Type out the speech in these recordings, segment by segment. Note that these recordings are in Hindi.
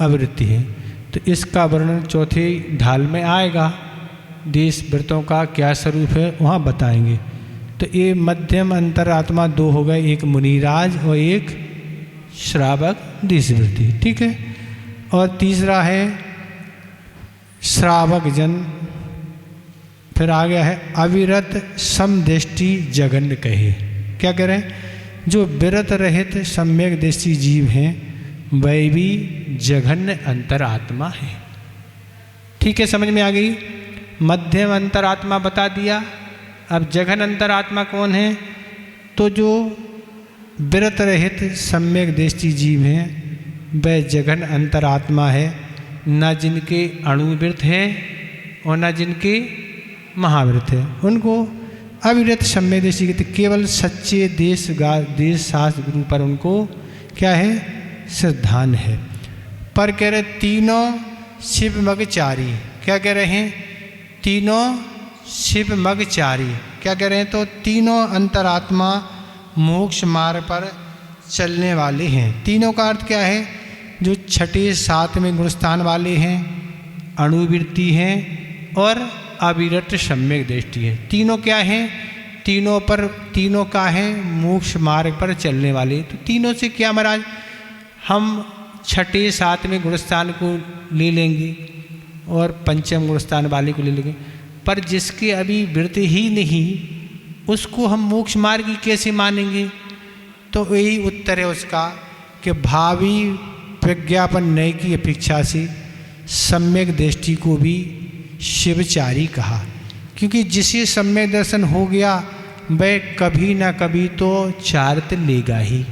आवृत्ति है। तो इसका वर्णन चौथे ढाल में आएगा, देश वृत्तों का क्या स्वरूप है वहाँ बताएंगे। तो ये मध्यम अंतरात्मा दो हो गए, एक मुनिराज और एक श्रावक देशवृत्ति, ठीक है। और तीसरा है श्रावक जन, फिर आ गया है अविरत समदृष्टि जघन्य कहे। क्या कह रहे हैं? जो विरत रहित सम्यक दृष्टि जीव हैं वह भी जघन्य अंतरात्मा है। ठीक है, समझ में आ गई। मध्यम अंतरात्मा बता दिया। अब जघन्य अंतरात्मा कौन है? तो जो विरत रहित सम्यक दृष्टि जीव हैं वह जघन्य अंतरात्मा है, न जिनके अणुवृत्त है और न जिनके महावृत्त है, उनको अविरत सम्यक दृष्टि कहते। केवल सच्चे देश शास्त्र गुरु पर उनको क्या है? श्रद्धान है। पर कह रहे तीनों शिवमगचारी। क्या कह रहे हैं? तीनों शिवमगचारी। क्या कह रहे हैं? तो तीनों अंतरात्मा मोक्ष मार्ग पर चलने वाले हैं। तीनों का अर्थ क्या है? जो छठे सातवें गुणस्थान वाले हैं, अणुवृत्ति हैं और अविरत सम्यक दृष्टि है। तीनों क्या हैं? तीनों का है मोक्ष मार्ग पर चलने वाले। तो तीनों से क्या महाराज? हम छठे सातवें गुणस्थान को ले लेंगे और पंचम गुणस्थान वाले को ले लेंगे, पर जिसके अभी वृत्ति ही नहीं उसको हम मोक्ष मार्ग की कैसे मानेंगे? तो यही उत्तर है उसका कि भावी विज्ञापन नए की अपेक्षा से सम्यक दृष्टि को भी शिवचारी कहा, क्योंकि जिसे सम्यक दर्शन हो गया वह कभी ना कभी तो चारित्र लेगा ही।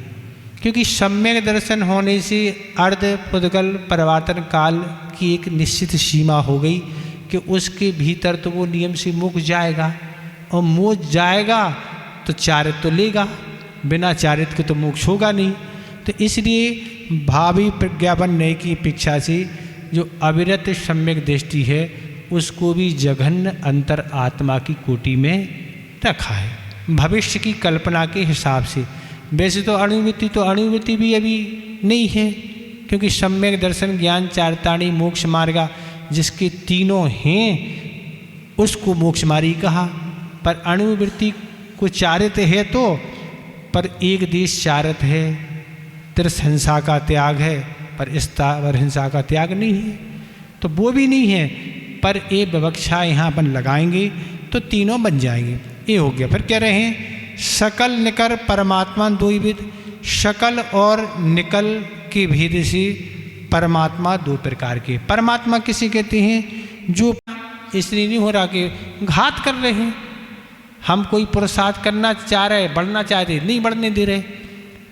क्योंकि सम्यक दर्शन होने से अर्ध पुद्गल परिवर्तन काल की एक निश्चित सीमा हो गई कि उसके भीतर तो वो नियम से मुक्त जाएगा, और मोक्ष जाएगा तो चारित्र तो लेगा, बिना चारित्र के तो मोक्ष होगा नहीं। तो इसलिए भावी प्रज्ञापन नए की अपेक्षा से जो अविरत सम्यक दृष्टि है उसको भी जघन्य अंतर आत्मा की कोटि में रखा है भविष्य की कल्पना के हिसाब से। वैसे तो अणुवृत्ति भी अभी नहीं है, क्योंकि सम्यक दर्शन ज्ञान चारिताणी मोक्ष मार्गा जिसके तीनों हैं उसको मोक्ष मार्गी कहा। पर अणुवृत्ति को चारित्र है तो, पर एक देश चारित्र है, त्रिहिंसा का त्याग है, पर स्थावर हिंसा का त्याग नहीं है, तो वो भी नहीं है। पर ये विवक्षा यहाँ अपन लगाएंगे तो तीनों बन जाएंगे। ये हो गया। फिर कह रहे हैं सकल निकर परमात्मा दो ही भेद। शकल और निकल के भेद से परमात्मा दो प्रकार के। परमात्मा किसे कहते हैं? जो इसलिए नहीं हो रहा कि घात कर रहे हैं, हम कोई पुरुषार्थ करना चाह रहे, बढ़ना चाहते, नहीं बढ़ने दे रहे।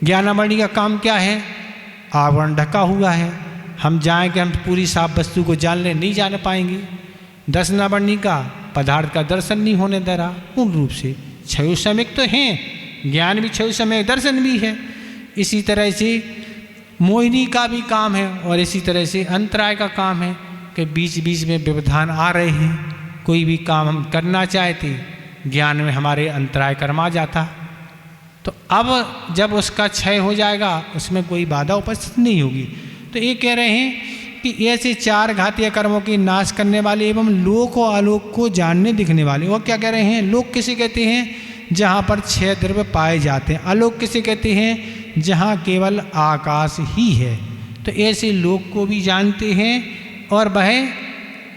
ज्ञानामणि का काम क्या है? आवरण ढका हुआ है, हम जाएं कि हम पूरी साफ वस्तु को जान लें, नहीं जान पाएंगे। दर्शनावरणी का पदार्थ का दर्शन नहीं होने दे रहा। पूर्ण रूप से छह सम्यक तो हैं, ज्ञान भी छह सम्यक, दर्शन भी है। इसी तरह से मोहिनी का भी काम है और इसी तरह से अंतराय का काम है कि बीच बीच में व्यवधान आ रहे हैं। कोई भी काम हम करना चाहते, ज्ञान में हमारे अंतराय कर्मा जाता, तो अब जब उसका क्षय हो जाएगा उसमें कोई बाधा उपस्थित नहीं होगी। तो ये कह रहे हैं कि ऐसे चार घातीय कर्मों की नाश करने वाले एवं लोक और आलोक को जानने दिखने वाले। वो क्या कह रहे हैं? लोक किसे कहते हैं? जहाँ पर छह द्रव्य पाए जाते हैं। आलोक किसे कहते हैं? जहाँ केवल आकाश ही है। तो ऐसे लोक को भी जानते हैं और वह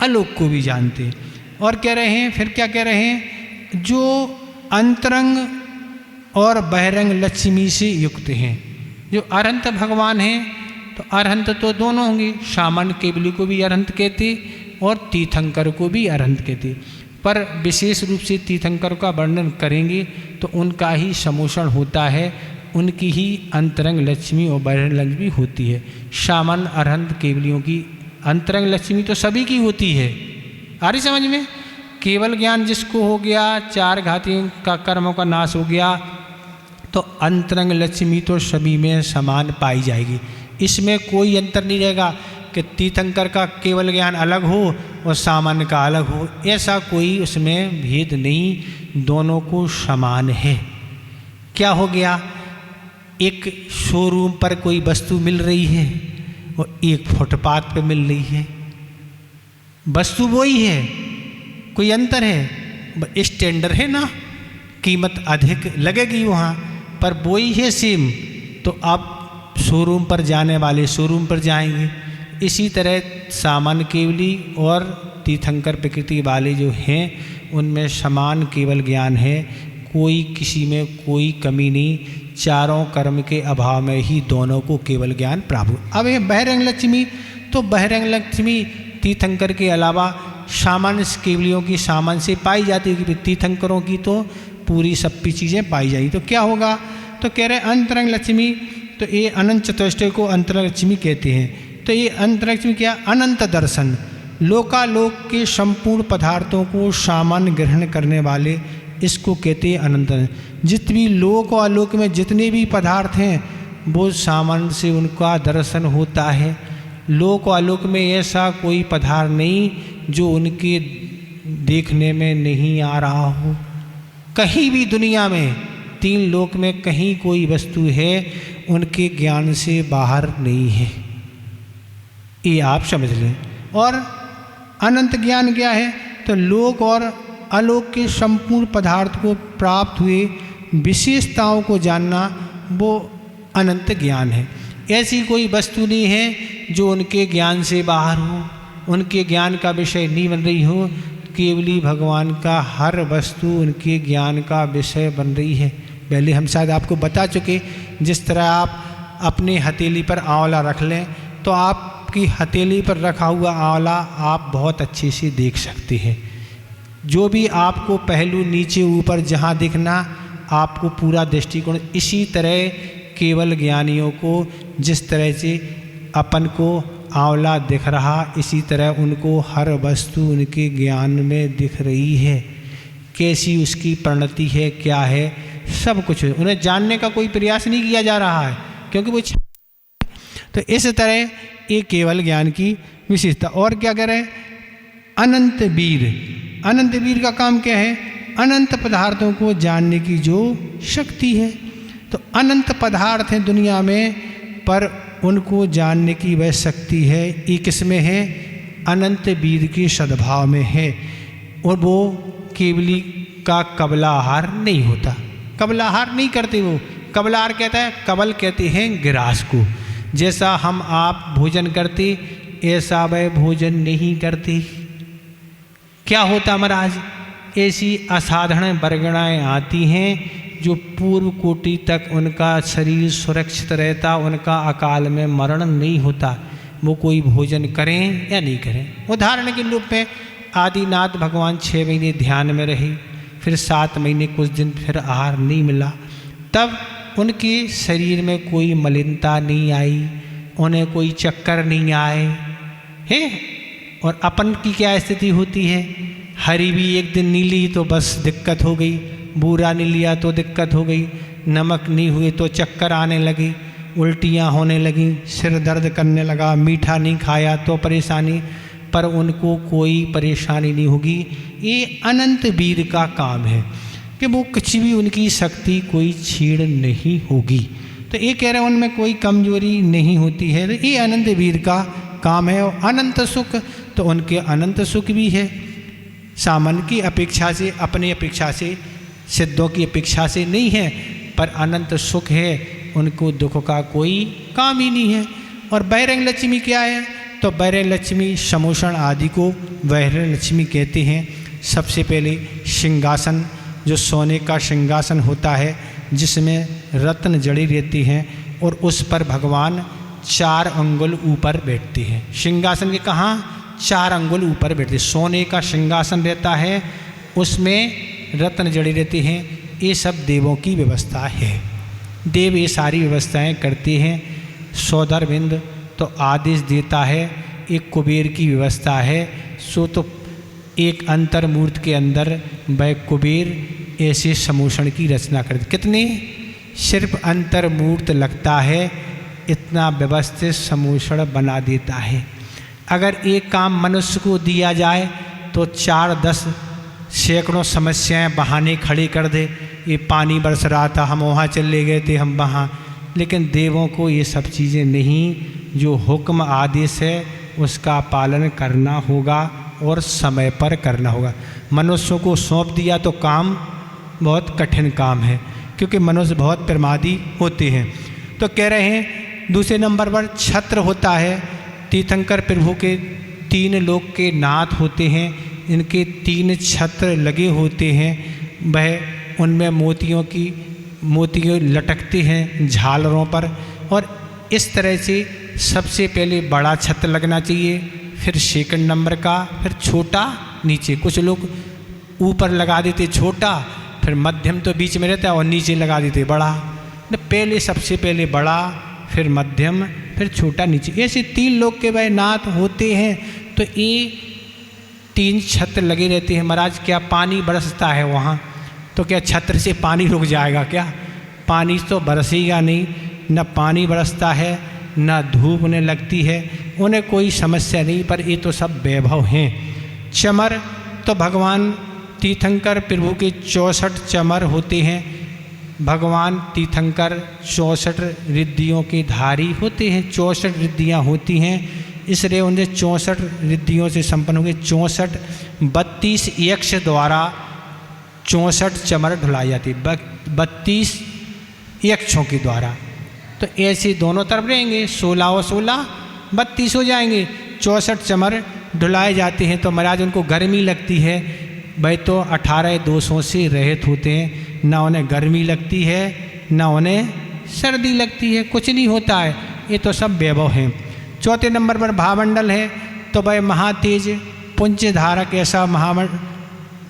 आलोक को भी जानते हैं। और कह रहे हैं, फिर क्या कह रहे हैं? जो अंतरंग और बहिरंग लक्ष्मी से युक्त हैं। जो अरहंत भगवान हैं, तो अरहंत तो दोनों होंगे, सामान्य केवली को भी अरहंत कहते और तीर्थंकर को भी अरहंत कहते। पर विशेष रूप से तीर्थंकर का वर्णन करेंगे तो उनका ही समोषण होता है, उनकी ही अंतरंग लक्ष्मी और बहिरंग लक्ष्मी होती है। सामान्य अरहंत केवलियों की अंतरंग लक्ष्मी तो सभी की होती है। आ रही समझ में? केवल ज्ञान जिसको हो गया, चार घातियों का कर्मों का नाश हो गया, तो अंतरंग लक्ष्मी तो सभी में समान पाई जाएगी। इसमें कोई अंतर नहीं रहेगा कि तीर्थंकर का केवल ज्ञान अलग हो और सामान्य का अलग हो, ऐसा कोई उसमें भेद नहीं, दोनों को समान है। क्या हो गया? एक शोरूम पर कोई वस्तु मिल रही है और एक फुटपाथ पे मिल रही है। वस्तु वही है, कोई अंतर है? स्टैंडर्ड है ना, कीमत अधिक लगेगी वहाँ पर वही है सेम। तो आप शोरूम पर जाने वाले शोरूम पर जाएंगे। इसी तरह सामान्य केवली और तीर्थंकर प्रकृति वाले जो हैं उनमें समान केवल ज्ञान है, कोई किसी में कोई कमी नहीं, चारों कर्म के अभाव में ही दोनों को केवल ज्ञान प्राप्त। अब ये बहिरंग लक्ष्मी, तो बहिरंग लक्ष्मी तीर्थंकर के अलावा सामान्य केवलियों की सामान्य से पाई जाती है, कि तीर्थंकरों की तो पूरी सभी चीज़ें पाई जाएगी। तो क्या होगा? तो कह रहे अंतरंग लक्ष्मी, तो ये अनंत चतुष्टय को अंतरंग लक्ष्मी कहते हैं। तो ये अंतरंग लक्ष्मी क्या? अनंत दर्शन, लोकालोक के संपूर्ण पदार्थों को सामान्य ग्रहण करने वाले, इसको कहते हैं अनंत। जितनी लोक और आलोक में जितने भी पदार्थ हैं वो सामान्य से उनका दर्शन होता है। लोक और आलोक में ऐसा कोई पदार्थ नहीं जो उनके देखने में नहीं आ रहा हो। कहीं भी दुनिया में, तीन लोक में कहीं कोई वस्तु है उनके ज्ञान से बाहर नहीं है, ये आप समझ लें। और अनंत ज्ञान क्या है? तो लोक और आलोक के संपूर्ण पदार्थ को प्राप्त हुए विशेषताओं को जानना, वो अनंत ज्ञान है। ऐसी कोई वस्तु नहीं है जो उनके ज्ञान से बाहर हो, उनके ज्ञान का विषय नहीं बन रही हो। केवली भगवान का हर वस्तु उनके ज्ञान का विषय बन रही है। पहले हम शायद आपको बता चुके, जिस तरह आप अपने हथेली पर आंवला रख लें तो आपकी हथेली पर रखा हुआ आंवला आप बहुत अच्छे से देख सकते हैं। जो भी आपको पहलू नीचे ऊपर जहाँ दिखना, आपको पूरा दृष्टिकोण, इसी तरह केवल ज्ञानियों को जिस तरह से अपन को आंवला दिख रहा, इसी तरह उनको हर वस्तु उनके ज्ञान में दिख रही है। कैसी उसकी परिणति है, क्या है, सब कुछ उन्हें जानने का कोई प्रयास नहीं किया जा रहा है, क्योंकि वो तो इस तरह ये केवल ज्ञान की विशेषता। और क्या करें? अनंत वीर, अनंत वीर का काम क्या है? अनंत पदार्थों को जानने की जो शक्ति है। तो अनंत पदार्थ हैं दुनिया में, पर उनको जानने की वह शक्ति है, ये किसमें है? अनंत वीर के सद्भाव में है। और वो केवली का कबलाहार नहीं होता, कबलाहार नहीं करते वो। कबलाहार कहता है, कबल कहते हैं गिरास को। जैसा हम आप भोजन करते ऐसा वह भोजन नहीं करते। क्या होता महाराज? ऐसी असाधारण वर्गणाएँ आती हैं जो पूर्व कोटि तक उनका शरीर सुरक्षित रहता, उनका अकाल में मरण नहीं होता, वो कोई भोजन करें या नहीं करें। उदाहरण के रूप में आदिनाथ भगवान 6 महीने ध्यान में रहे, फिर 7 महीने कुछ दिन फिर आहार नहीं मिला, तब उनके शरीर में कोई मलिनता नहीं आई, उन्हें कोई चक्कर नहीं आए हैं। और अपन की क्या स्थिति होती है? हरी भी एक दिन नहीं ली तो बस दिक्कत हो गई, बूरा नहीं लिया तो दिक्कत हो गई, नमक नहीं हुए तो चक्कर आने लगी, उल्टियाँ होने लगी, सिर दर्द करने लगा, मीठा नहीं खाया तो परेशानी। पर उनको कोई परेशानी नहीं होगी। ये अनंत वीर का काम है कि वो कुछ भी उनकी शक्ति कोई छीड़ नहीं होगी। तो ये कह रहे हैं उनमें कोई कमजोरी नहीं होती है। तो ये अनंत वीर का काम है। और अनंत सुख, तो उनके अनंत सुख भी है, सामान्य की अपेक्षा से, अपनी अपेक्षा से, सिद्धों की अपेक्षा से नहीं है, पर अनंत सुख है, उनको दुख का कोई काम ही नहीं है। और बहिरंग लक्ष्मी क्या है? तो बहिरंग लक्ष्मी समोषण आदि को बहिरंग लक्ष्मी कहते हैं। सबसे पहले सिंहासन, जो सोने का सिंहासन होता है जिसमें रत्न जड़ी रहती हैं और उस पर भगवान 4 अंगुल ऊपर बैठते हैं। सिंहासन के कहाँ? 4 अंगुल ऊपर बैठते। सोने का सिंहासन रहता है, उसमें रत्न जड़ी रहती हैं। ये सब देवों की व्यवस्था है, देव ये सारी व्यवस्थाएं करते हैं। सौदरबिंद तो आदेश देता है, एक कुबेर की व्यवस्था है। सो तो एक अंतर्मूर्त के अंदर वह कुबेर ऐसे समोषण की रचना करते। कितने? सिर्फ अंतर्मूर्त लगता है इतना व्यवस्थित समोषण बना देता है। अगर एक काम मनुष्य को दिया जाए तो 4-10 सैकड़ों समस्याएं बहाने खड़े कर दे। ये पानी बरस रहा था, हम वहाँ चले गए थे, हम वहाँ लेकिन देवों को ये सब चीज़ें नहीं, जो हुक्म आदेश है उसका पालन करना होगा और समय पर करना होगा। मनुष्यों को सौंप दिया तो काम बहुत कठिन काम है, क्योंकि मनुष्य बहुत प्रमादी होते हैं। तो कह रहे हैं दूसरे नंबर पर छत्र होता है। तीर्थंकर प्रभु के 3 लोक के नाथ होते हैं, इनके 3 छत्र लगे होते हैं। वह उनमें मोतियों लटकते हैं झालरों पर, और इस तरह से सबसे पहले बड़ा छत्र लगना चाहिए, फिर सेकंड नंबर का, फिर छोटा नीचे। कुछ लोग ऊपर लगा देते छोटा, फिर मध्यम तो बीच में रहता है और नीचे लगा देते बड़ा। पहले सबसे पहले बड़ा, फिर मध्यम, फिर छोटा नीचे। ऐसे 3 लोग के वह नाथ होते हैं। तो ये 3 छत्र लगे रहते हैं। महाराज क्या पानी बरसता है वहाँ, तो क्या छत्र से पानी रुक जाएगा क्या? पानी तो बरसेगा नहीं, न पानी बरसता है न धूप उन्हें लगती है, उन्हें कोई समस्या नहीं। पर ये तो सब वैभव हैं। चमर तो भगवान तीर्थंकर प्रभु के 64 चमर होते हैं। भगवान तीर्थंकर 64 रिद्धियों के धारी होते हैं। 64 रिद्धियाँ होती हैं, इसलिए उन्हें 64 रिद्धियों से संपन्न हो गए। 32 यक्ष द्वारा 64 चमर ढुलाई जाती, 32 यक्षों के द्वारा। तो ऐसे दोनों तरफ रहेंगे, 16 और 16 32 हो जाएंगे। 64 चमर ढुलाए जाते हैं। तो महाराज उनको गर्मी लगती है, भाई तो 18 दोषों से रहित होते हैं। ना उन्हें गर्मी लगती है, ना उन्हें सर्दी लगती है, कुछ नहीं होता है। ये तो सब वैभव हैं। चौथे नंबर पर भामंडल है। तो भाई महातेज पुंज धारक ऐसा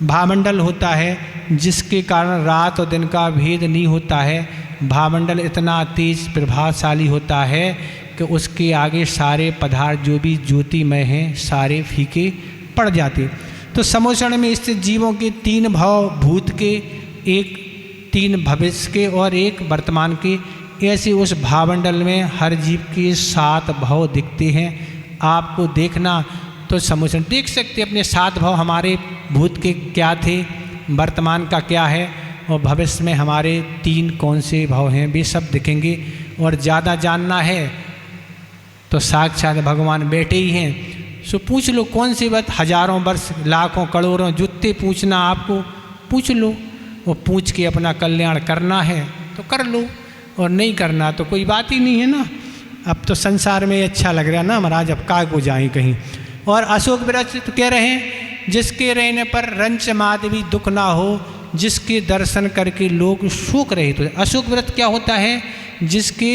भामंडल होता है, जिसके कारण रात और दिन का भेद नहीं होता है। भामंडल इतना तेज प्रभावशाली होता है कि उसके आगे सारे पदार्थ जो भी ज्योतिमय हैं सारे फीके पड़ जाते। तो समोषण में स्थित जीवों के 3 भाव, भूत के, एक 3 भविष्य के और एक वर्तमान के। ऐसे उस भावमंडल में हर जीव के 7 भाव दिखते हैं। आपको देखना तो समोषण देख सकते अपने 7 भाव हमारे भूत के क्या थे, वर्तमान का क्या है, और भविष्य में हमारे 3 कौन से भाव हैं, वे सब दिखेंगे। और ज़्यादा जानना है तो साक्षात भगवान बैठे ही हैं। सो पूछ लो कौन सी बात, हजारों वर्ष, लाखों, करोड़ों, जुत्ते पूछना आपको पूछ लो। वो पूछ के अपना कल्याण करना है तो कर लो, और नहीं करना तो कोई बात ही नहीं है ना। अब तो संसार में अच्छा लग रहा है ना महाराज, अब काय को जाएं कहीं। और अशोक वृक्ष तो कह रहे हैं जिसके रहने पर रंच माधवी दुख ना हो, जिसके दर्शन करके लोग शोक रहित हो। अशोक वृक्ष क्या होता है? जिसके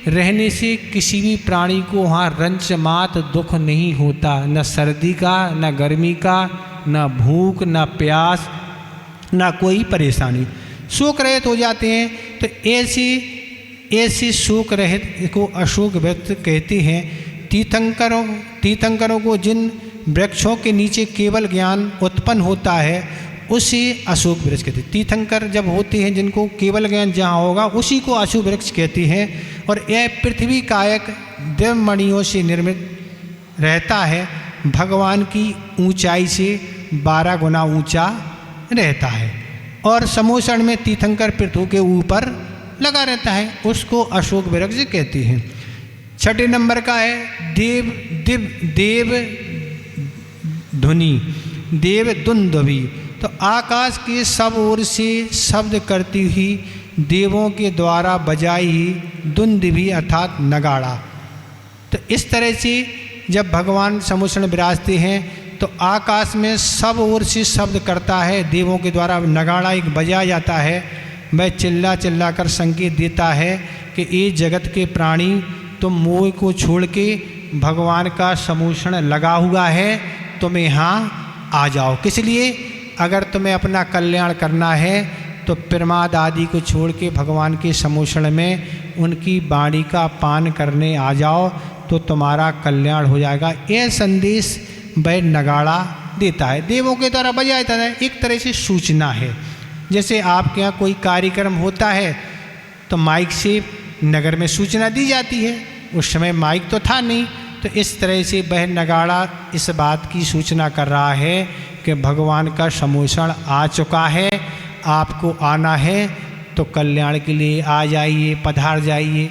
रहने से किसी भी प्राणी को वहाँ रंच मात दुख नहीं होता, न सर्दी का, न गर्मी का, न भूख, न प्यास, न कोई परेशानी, शोक रहित हो जाते हैं। तो ऐसे शोक रहित को अशोक वृक्ष कहते हैं। तीर्थंकरों को जिन वृक्षों के नीचे केवल ज्ञान उत्पन्न होता है उसे अशोक वृक्ष कहते हैं। तीर्थंकर जब होते हैं जिनको केवल ज्ञान जहाँ होगा उसी को अशोक वृक्ष कहते हैं। और यह पृथ्वी कायक देवमणियों से निर्मित रहता है, भगवान की ऊंचाई से 12 गुना ऊंचा रहता है। और समोषण में तीर्थंकर पृथ्वी के ऊपर लगा रहता है, उसको अशोक वृक्ष कहते हैं। 6 नंबर का है देव ध्वनि, देव दुंदुभि। तो आकाश के सब ओर से शब्द करती हुई देवों के द्वारा बजाई हुई दुंदुभि अर्थात नगाड़ा। तो इस तरह से जब भगवान समोषण विराजते हैं तो आकाश में सब ओर से शब्द करता है, देवों के द्वारा नगाड़ा एक बजाया जाता है। वह चिल्ला चिल्ला कर संकेत देता है कि ये जगत के प्राणी तुम मोह को छोड़ के भगवान का समोषण लगा हुआ है, तुम यहाँ आ जाओ। किस लिए? अगर तुम्हें अपना कल्याण करना है तो प्रमाद आदि को छोड़ के भगवान के समोषण में उनकी वाणी का पान करने आ जाओ तो तुम्हारा कल्याण हो जाएगा। यह संदेश वह नगाड़ा देता है, देवों के द्वारा बजाया जाता है। एक तरह से सूचना है। जैसे आपके यहाँ कोई कार्यक्रम होता है तो माइक से नगर में सूचना दी जाती है, उस समय माइक तो था नहीं। तो इस तरह से वह नगाड़ा इस बात की सूचना कर रहा है कि भगवान का समोषण आ चुका है, आपको आना है। तो कल्याण के लिए आ जाइए, पधार जाइए।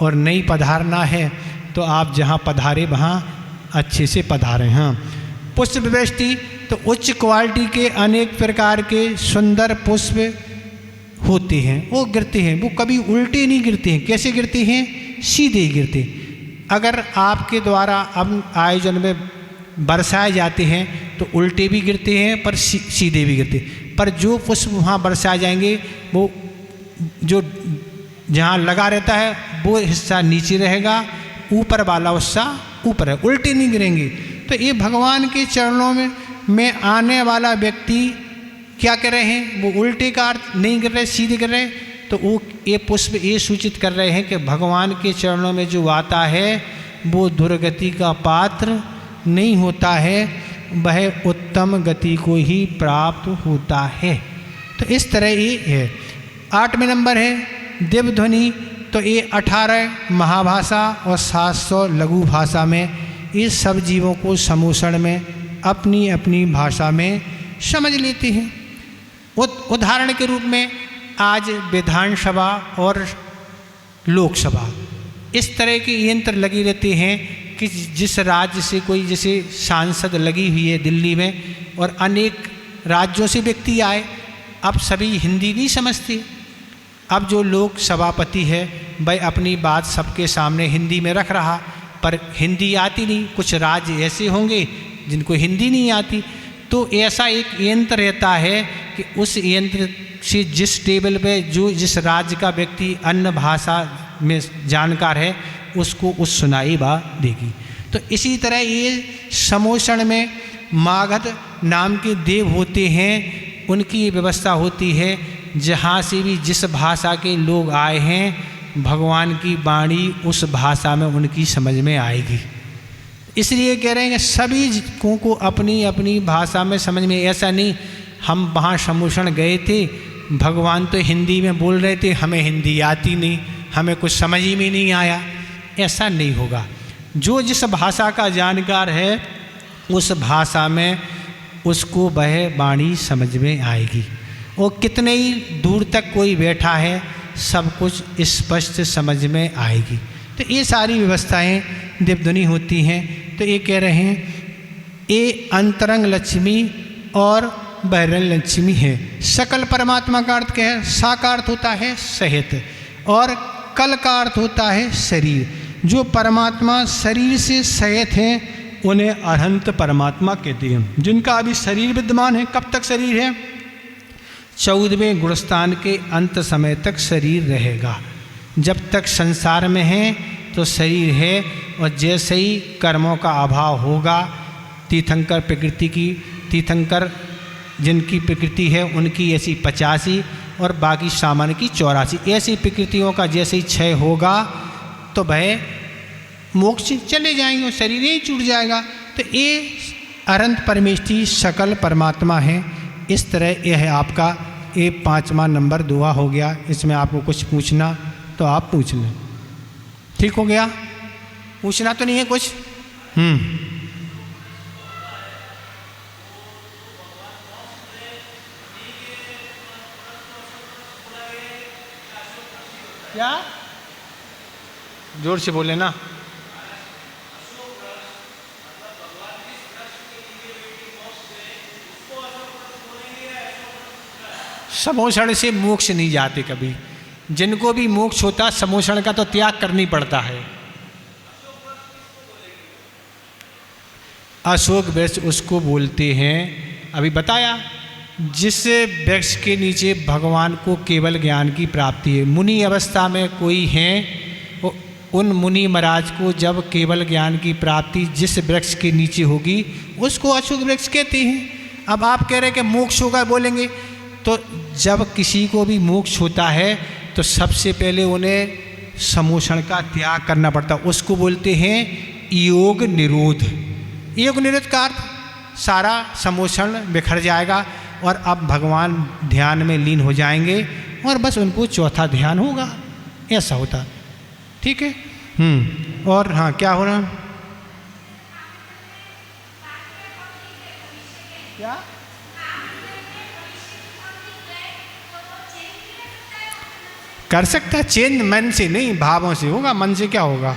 और नहीं पधारना है तो आप जहाँ पधारे वहाँ अच्छे से पधारें। हाँ, पुष्प वृष्टि तो उच्च क्वालिटी के अनेक प्रकार के सुंदर पुष्प होते हैं, वो गिरते हैं। वो कभी उल्टे नहीं गिरते हैं। कैसे गिरते हैं? सीधे ही गिरते। अगर आपके द्वारा अब आयोजन में बरसाए जाते हैं तो उल्टे भी गिरते हैं पर सीधे भी गिरते। पर जो पुष्प वहाँ बरसाए जाएंगे वो जो जहाँ लगा रहता है वो हिस्सा नीचे रहेगा, ऊपर वाला हिस्सा ऊपर है, उल्टे नहीं गिरेंगे। तो ये भगवान के चरणों में आने वाला व्यक्ति क्या कर रहे हैं? वो उल्टे का अर्थ नहीं गिर रहे, सीधे गिर रहे। तो वो ये पुष्प ये सूचित कर रहे हैं कि भगवान के चरणों में जो आता है वो दुर्गति का पात्र नहीं होता है, वह उत्तम गति को ही प्राप्त होता है। तो इस तरह ये है। 8वें नंबर है दिव्य ध्वनि। तो ये 18 महाभाषा और 700 लघु भाषा में ये सब जीवों को समूषण में अपनी अपनी भाषा में समझ लेते हैं। उदाहरण के रूप में आज विधानसभा और लोकसभा इस तरह के यंत्र लगे रहते हैं कि जिस राज्य से कोई जैसे सांसद लगी हुई है दिल्ली में और अनेक राज्यों से व्यक्ति आए, अब सभी हिंदी नहीं समझते। अब जो लोक सभापति है वह अपनी बात सबके सामने हिंदी में रख रहा, पर हिंदी आती नहीं। कुछ राज्य ऐसे होंगे जिनको हिंदी नहीं आती, तो ऐसा एक यंत्र रहता है कि उस यंत्र से जिस टेबल पे जो जिस राज्य का व्यक्ति अन्य भाषा में जानकार है उसको उस सुनाई बा देगी। तो इसी तरह ये समोषण में मागध नाम के देव होते हैं, उनकी व्यवस्था होती है। जहाँ से भी जिस भाषा के लोग आए हैं भगवान की वाणी उस भाषा में उनकी समझ में आएगी। इसलिए कह रहे हैं कि सभी को अपनी अपनी भाषा में समझ में। ऐसा नहीं हम वहाँ समोषण गए थे, भगवान तो हिंदी में बोल रहे थे, हमें हिंदी आती नहीं, हमें कुछ समझ ही में नहीं आया, ऐसा नहीं होगा। जो जिस भाषा का जानकार है उस भाषा में उसको वह वाणी समझ में आएगी। और कितने ही दूर तक कोई बैठा है सब कुछ स्पष्ट समझ में आएगी। तो ये सारी व्यवस्थाएं दिव्यध्वनि होती हैं। तो ये कह रहे हैं ये अंतरंग लक्ष्मी और बहिरंग लक्ष्मी है। सकल परमात्मा का अर्थ क्या है? सा का अर्थ होता है सहित और कल का अर्थ होता है शरीर। जो परमात्मा शरीर से सहित हैं उन्हें अनंत परमात्मा कहते हैं। जिनका अभी शरीर विद्यमान है, कब तक शरीर है? 14वें गुणस्थान के अंत समय तक शरीर रहेगा। जब तक संसार में है तो शरीर है, और जैसे ही कर्मों का अभाव होगा, तीर्थंकर प्रकृति की, तीर्थंकर जिनकी प्रकृति है उनकी ऐसी 85 और बाकी सामान्य की 84, ऐसी प्रकृतियों का जैसे ही क्षय होगा तो वह मोक्ष चले जाएंगे, शरीर ही छूट जाएगा। तो ये अनंत परमेष्ठी सकल परमात्मा है। इस तरह यह है आपका ये 5वां नंबर दुआ हो गया। इसमें आपको कुछ पूछना तो आप पूछ लें। ठीक हो गया? पूछना तो नहीं है कुछ? क्या? जोर से बोले ना। समोषण से मोक्ष नहीं जाते कभी। जिनको भी मोक्ष होता समोषण का तो त्याग करनी पड़ता है। अशोक वृक्ष उसको बोलते हैं, अभी बताया, जिस वृक्ष के नीचे भगवान को केवल ज्ञान की प्राप्ति है। मुनि अवस्था में कोई हैं, उन मुनि महाराज को जब केवल ज्ञान की प्राप्ति जिस वृक्ष के नीचे होगी उसको अशोक वृक्ष कहते हैं। अब आप कह रहे हैं कि मोक्ष होगा, बोलेंगे तो जब किसी को भी मोक्ष होता है तो सबसे पहले उन्हें समोषण का त्याग करना पड़ता है। उसको बोलते हैं योग निरोध। योग निरोध का अर्थ सारा समोषण बिखर जाएगा और अब भगवान ध्यान में लीन हो जाएंगे और बस उनको चौथा ध्यान होगा, ऐसा होता। ठीक है। और हाँ, क्या हो रहा? क्या? कर सकता है चेंज, मन से नहीं भावों से होगा, मन से क्या होगा।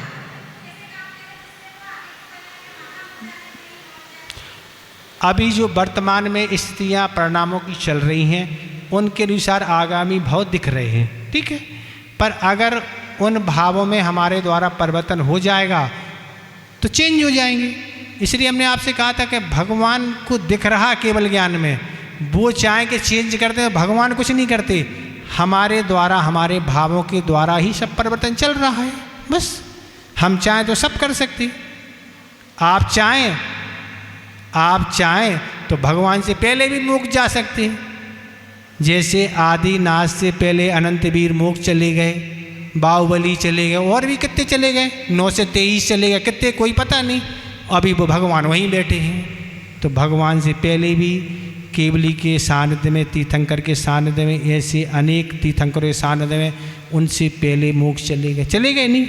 अभी जो वर्तमान में स्थितियाँ परिणामों की चल रही हैं उनके अनुसार आगामी भाव दिख रहे हैं, ठीक है। पर अगर उन भावों में हमारे द्वारा परिवर्तन हो जाएगा तो चेंज हो जाएंगे। इसलिए हमने आपसे कहा था कि भगवान को दिख रहा केवल ज्ञान में, वो चाहे कि चेंज करते हैं, भगवान कुछ नहीं करते, हमारे द्वारा हमारे भावों के द्वारा ही सब परिवर्तन चल रहा है। बस हम चाहें तो सब कर सकते। आप चाहें तो भगवान से पहले भी मोक्ष जा सकते हैं। जैसे आदिनाथ से पहले अनंत वीर मोक्ष चले गए, बाहुबली चले गए, और भी कितने चले गए, 9 से 23 चले गए, कितने कोई पता नहीं। अभी वो भगवान वहीं बैठे हैं। तो भगवान से पहले भी केवली के सानिध्य में, तीर्थंकर के सानिध्य में, ऐसे अनेक तीर्थंकरों के सानिध्य में उनसे पहले मोक्ष चले गए नहीं।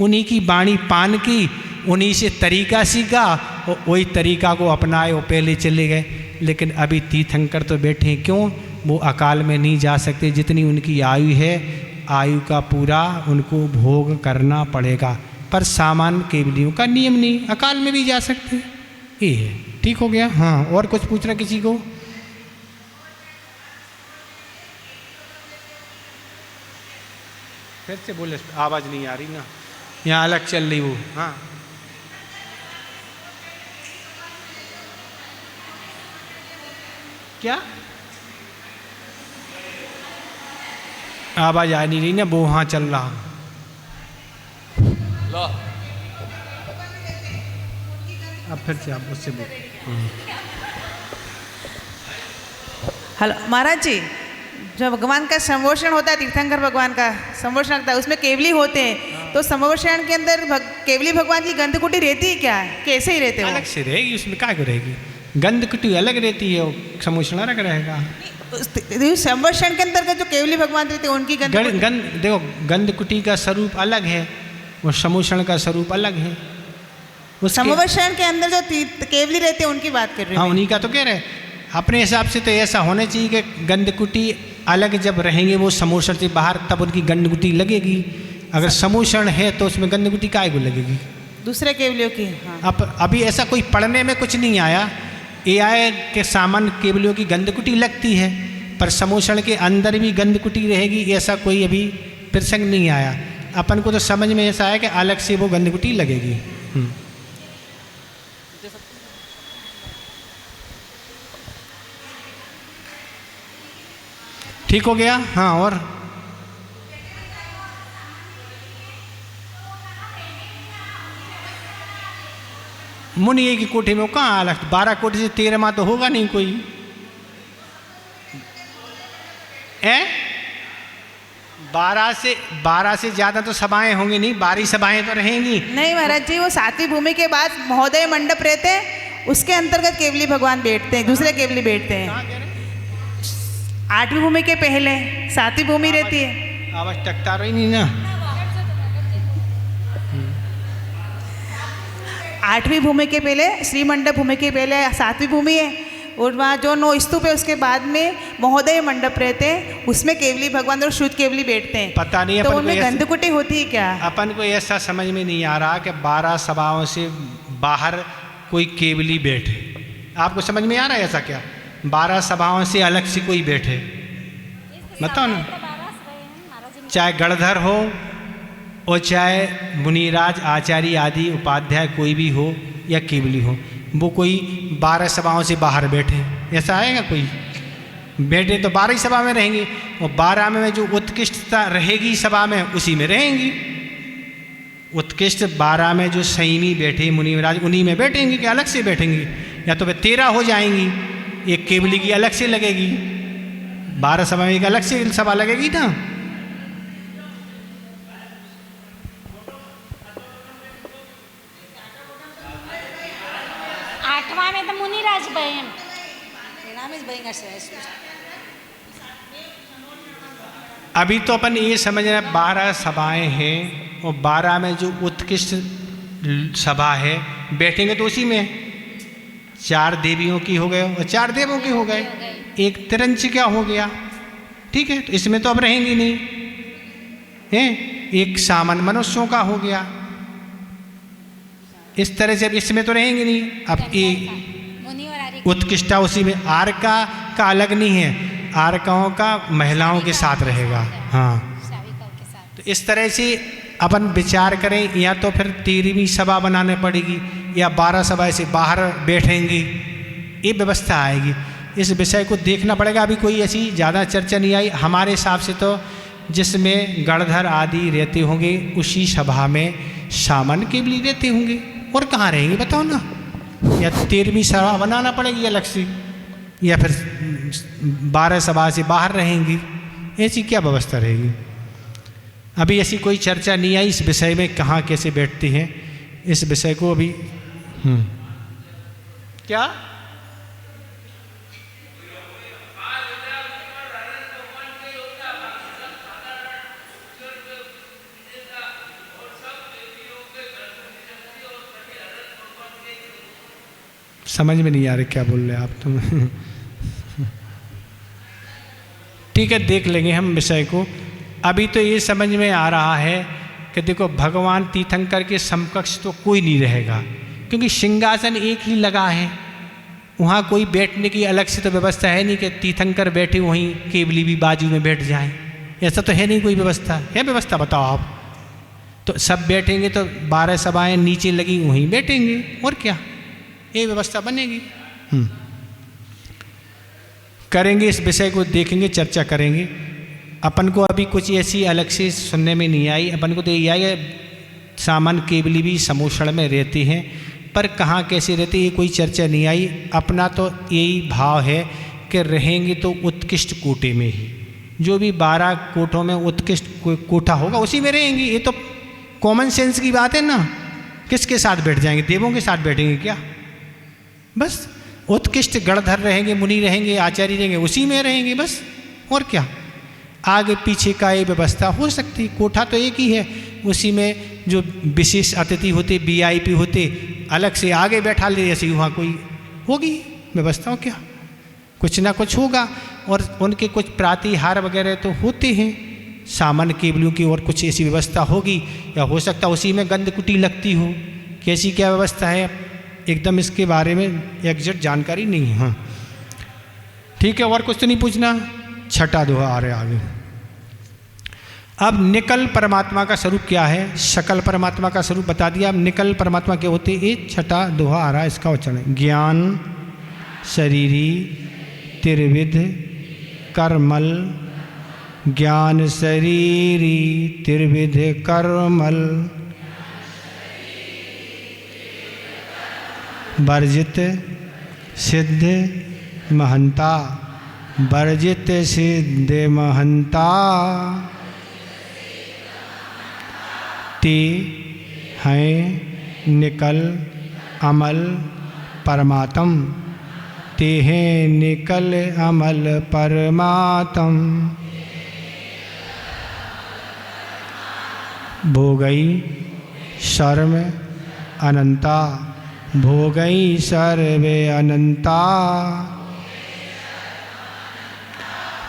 उन्हीं की वाणी पान की, उन्हीं से तरीका सीखा और वही तरीका को अपनाए, वो पहले चले गए। लेकिन अभी तीर्थंकर तो बैठे हैं, क्यों? वो अकाल में नहीं जा सकते। जितनी उनकी आयु है, आयु का पूरा उनको भोग करना पड़ेगा। पर सामान्य केवलियों का नियम नहीं, अकाल में भी जा सकते। ये है, ठीक हो गया। हाँ, और कुछ पूछना किसी को? फिर से बोले, आवाज़ नहीं आ रही ना, यहाँ अलग चल रही वो। हाँ, क्या आवाज़ आ नहीं रही ना, वो वहाँ चल रहा। लो अब फिर से आप उससे बोल। हेलो महाराज जी, जो भगवान का संभोषण होता है, तीर्थंकर भगवान का संभोषण होता है, उसमें केवली होते हैं। तो संभोषण के अंदर केवली भगवान की गंधकुटी रहती है क्या? कैसे ही रहते हैं? अलग से रहेगी, उसमें क्या रहेगी? गंधकुटी अलग रहती है, संभोषण अलग रहेगा। संभोषण के अंतर्गत जो केवली भगवान रहते हैं उनकी गंध देखो, गंधकुटी का स्वरूप अलग है और संभोषण का स्वरूप अलग है। संभोषण के अंदर जो केवली रहते हैं उनकी बात कर रहे हैं। हाँ, उन्हीं का तो कह रहे हैं। अपने हिसाब से तो ऐसा होना चाहिए कि गंधकुटी अलग जब रहेंगे वो समोषण से बाहर, तब उनकी गंधकुटी लगेगी। अगर समोषण है तो उसमें गंधकुटी काहे को लगेगी? दूसरे केवलियों की। हाँ। अब अभी ऐसा कोई पढ़ने में कुछ नहीं आया। AI के सामान्य केवलियों की गंधकुटी लगती है, पर समोषण के अंदर भी गंधकुटी रहेगी, ऐसा कोई अभी प्रसंग नहीं आया। अपन को तो समझ में ऐसा है कि अलग से वो गंधकुटी लगेगी। ठीक हो गया। हाँ, और मुनि की कोठी में वो कहाँ अलग? 12 कोठी से 13वां तो होगा नहीं कोई। 12 से ज़्यादा तो सभाएं होंगी नहीं, 12 सभाएं तो रहेंगी। नहीं महाराज जी, वो 7वीं भूमि के बाद महोदय मंडप रहते हैं, उसके अंतर्गत केवली भगवान बैठते हैं, दूसरे केवली बैठते हैं। 8वीं भूमि के पहले 7वीं भूमि रहती है। आवाज टकता रही नहीं ना। 8वीं भूमि के पहले, श्री मंडप भूमि के पहले 7वीं भूमि है, और वहाँ जो 9 स्तूप है उसके बाद में महोदय मंडप रहते हैं, उसमें केवली भगवान और शुद्ध केवली बैठते हैं। पता नहीं तो उनमें गंधकुटी होती है क्या? अपन को ऐसा समझ में नहीं आ रहा कि 12 सभाओं से बाहर कोई केवली बैठे। आपको समझ में आ रहा है ऐसा क्या? 12 सभाओं से अलग से कोई बैठे? बताओ ना। चाहे गणधर हो और चाहे मुनिराज, आचार्य आदि उपाध्याय कोई भी हो या केवली हो, वो कोई 12 सभाओं से बाहर बैठे, ऐसा आएगा कोई? बैठे तो 12 सभा में रहेंगे, और 12 में जो उत्कृष्टता रहेगी सभा में उसी में रहेंगी। उत्कृष्ट 12 में जो संयमी बैठे मुनिराज उन्हीं में बैठेंगे कि अलग से बैठेंगे? या तो वे 13 हो जाएंगी, एक केवली की अलग से लगेगी, 12 सभा में एक अलग से सभा लगेगी ना। में तो मुनिराज बहन अभी तो अपन ये समझ रहे 12 सभाएं हैं, और 12 में जो उत्कृष्ट सभा है बैठेंगे तो उसी में 4 देवियों की हो गए और 4 देवों की हो गए, एक तिरंच क्या हो गया। ठीक है, तो इसमें तो अब रहेंगी नहीं। हैं, एक सामान्य मनुष्यों का हो गया। इस तरह से अब इसमें तो रहेंगे नहीं। अब ये मुनि और आर्य उत्कृष्टा उसी में आर्का का अलग नहीं है, आर्काओं का महिलाओं के साथ रहेगा। हाँ, शाविकाओं के साथ। तो इस तरह से अपन विचार करें, या तो फिर 13वीं सभा बनाने पड़ेगी या 12 सभा से बाहर बैठेंगी, ये व्यवस्था आएगी। इस विषय को देखना पड़ेगा। अभी कोई ऐसी ज़्यादा चर्चा नहीं आई हमारे हिसाब से, तो जिसमें गणधर आदि रहते होंगे उसी सभा में सामान्य केवली रहते होंगे, और कहाँ रहेंगे बताओ ना। या 13वीं सभा बनाना पड़ेगी अलग से, या फिर 12 सभा से बाहर रहेंगी, ऐसी क्या व्यवस्था रहेगी। अभी ऐसी कोई चर्चा नहीं आई इस विषय में, कहाँ कैसे बैठते हैं इस विषय को अभी। क्या समझ में नहीं आ रहा क्या बोल रहे आप तुम। ठीक है, देख लेंगे हम विषय को। अभी तो ये समझ में आ रहा है कि देखो भगवान तीर्थंकर के समकक्ष तो कोई नहीं रहेगा, क्योंकि सिंहासन एक ही लगा है, वहाँ कोई बैठने की अलग से तो व्यवस्था है नहीं कि तीर्थंकर बैठे वहीं केवली भी बाजू में बैठ जाएं। ऐसा तो है नहीं कोई व्यवस्था। है व्यवस्था बताओ आप। तो सब बैठेंगे तो 12 सभाएँ नीचे लगी वहीं बैठेंगे, और क्या, ये व्यवस्था बनेगी। करेंगे इस विषय को, देखेंगे, चर्चा करेंगे। अपन को अभी कुछ ऐसी अलग से सुनने में नहीं आई। अपन को तो यही आया सामान्य केवली भी समोषण में रहते हैं, पर कहाँ कैसे रहते ये कोई चर्चा नहीं आई। अपना तो यही भाव है कि रहेंगे तो उत्कृष्ट कोटे में ही, जो भी 12 कोटों में उत्कृष्ट कोटा होगा उसी में रहेंगे। ये तो कॉमन सेंस की बात है ना। किसके साथ बैठ जाएंगे, देवों के साथ बैठेंगे क्या? बस उत्कृष्ट गणधर रहेंगे, मुनि रहेंगे, आचार्य रहेंगे, उसी में रहेंगे बस, और क्या। आगे पीछे का ये व्यवस्था हो सकती, कोठा तो एक ही है, उसी में जो विशेष अतिथि होते, VIP होते, अलग से आगे बैठा ले, ऐसी वहाँ कोई होगी व्यवस्था। हो क्या, कुछ ना कुछ होगा। और उनके कुछ प्रातिहार वगैरह तो होते हैं सामान्य केवलियों की, और कुछ ऐसी व्यवस्था होगी, या हो सकता उसी में गंधकुटी लगती हो। कैसी क्या व्यवस्था है एकदम इसके बारे में एग्जैक्ट जानकारी नहीं है। हाँ ठीक है, और कुछ तो नहीं पूछना। छठा दोहा आ रहे आगे। अब निकल परमात्मा का स्वरूप क्या है, सकल परमात्मा का स्वरूप बता दिया। अब निकल परमात्मा क्या होते, ये छठा दोहा आ रहा है, इसका उच्चारण। ज्ञान शरीरी त्रिविध करमल, ज्ञान शरीरी त्रिविध करमल, वर्जित सिद्ध महंता, वर्जित सिद्ध महंता, ते हैं निकल अमल परमात्म, ते हैं निकल अमल परमात्म। भोगई सर्व अनंता, भोगई सर्वे अनंता,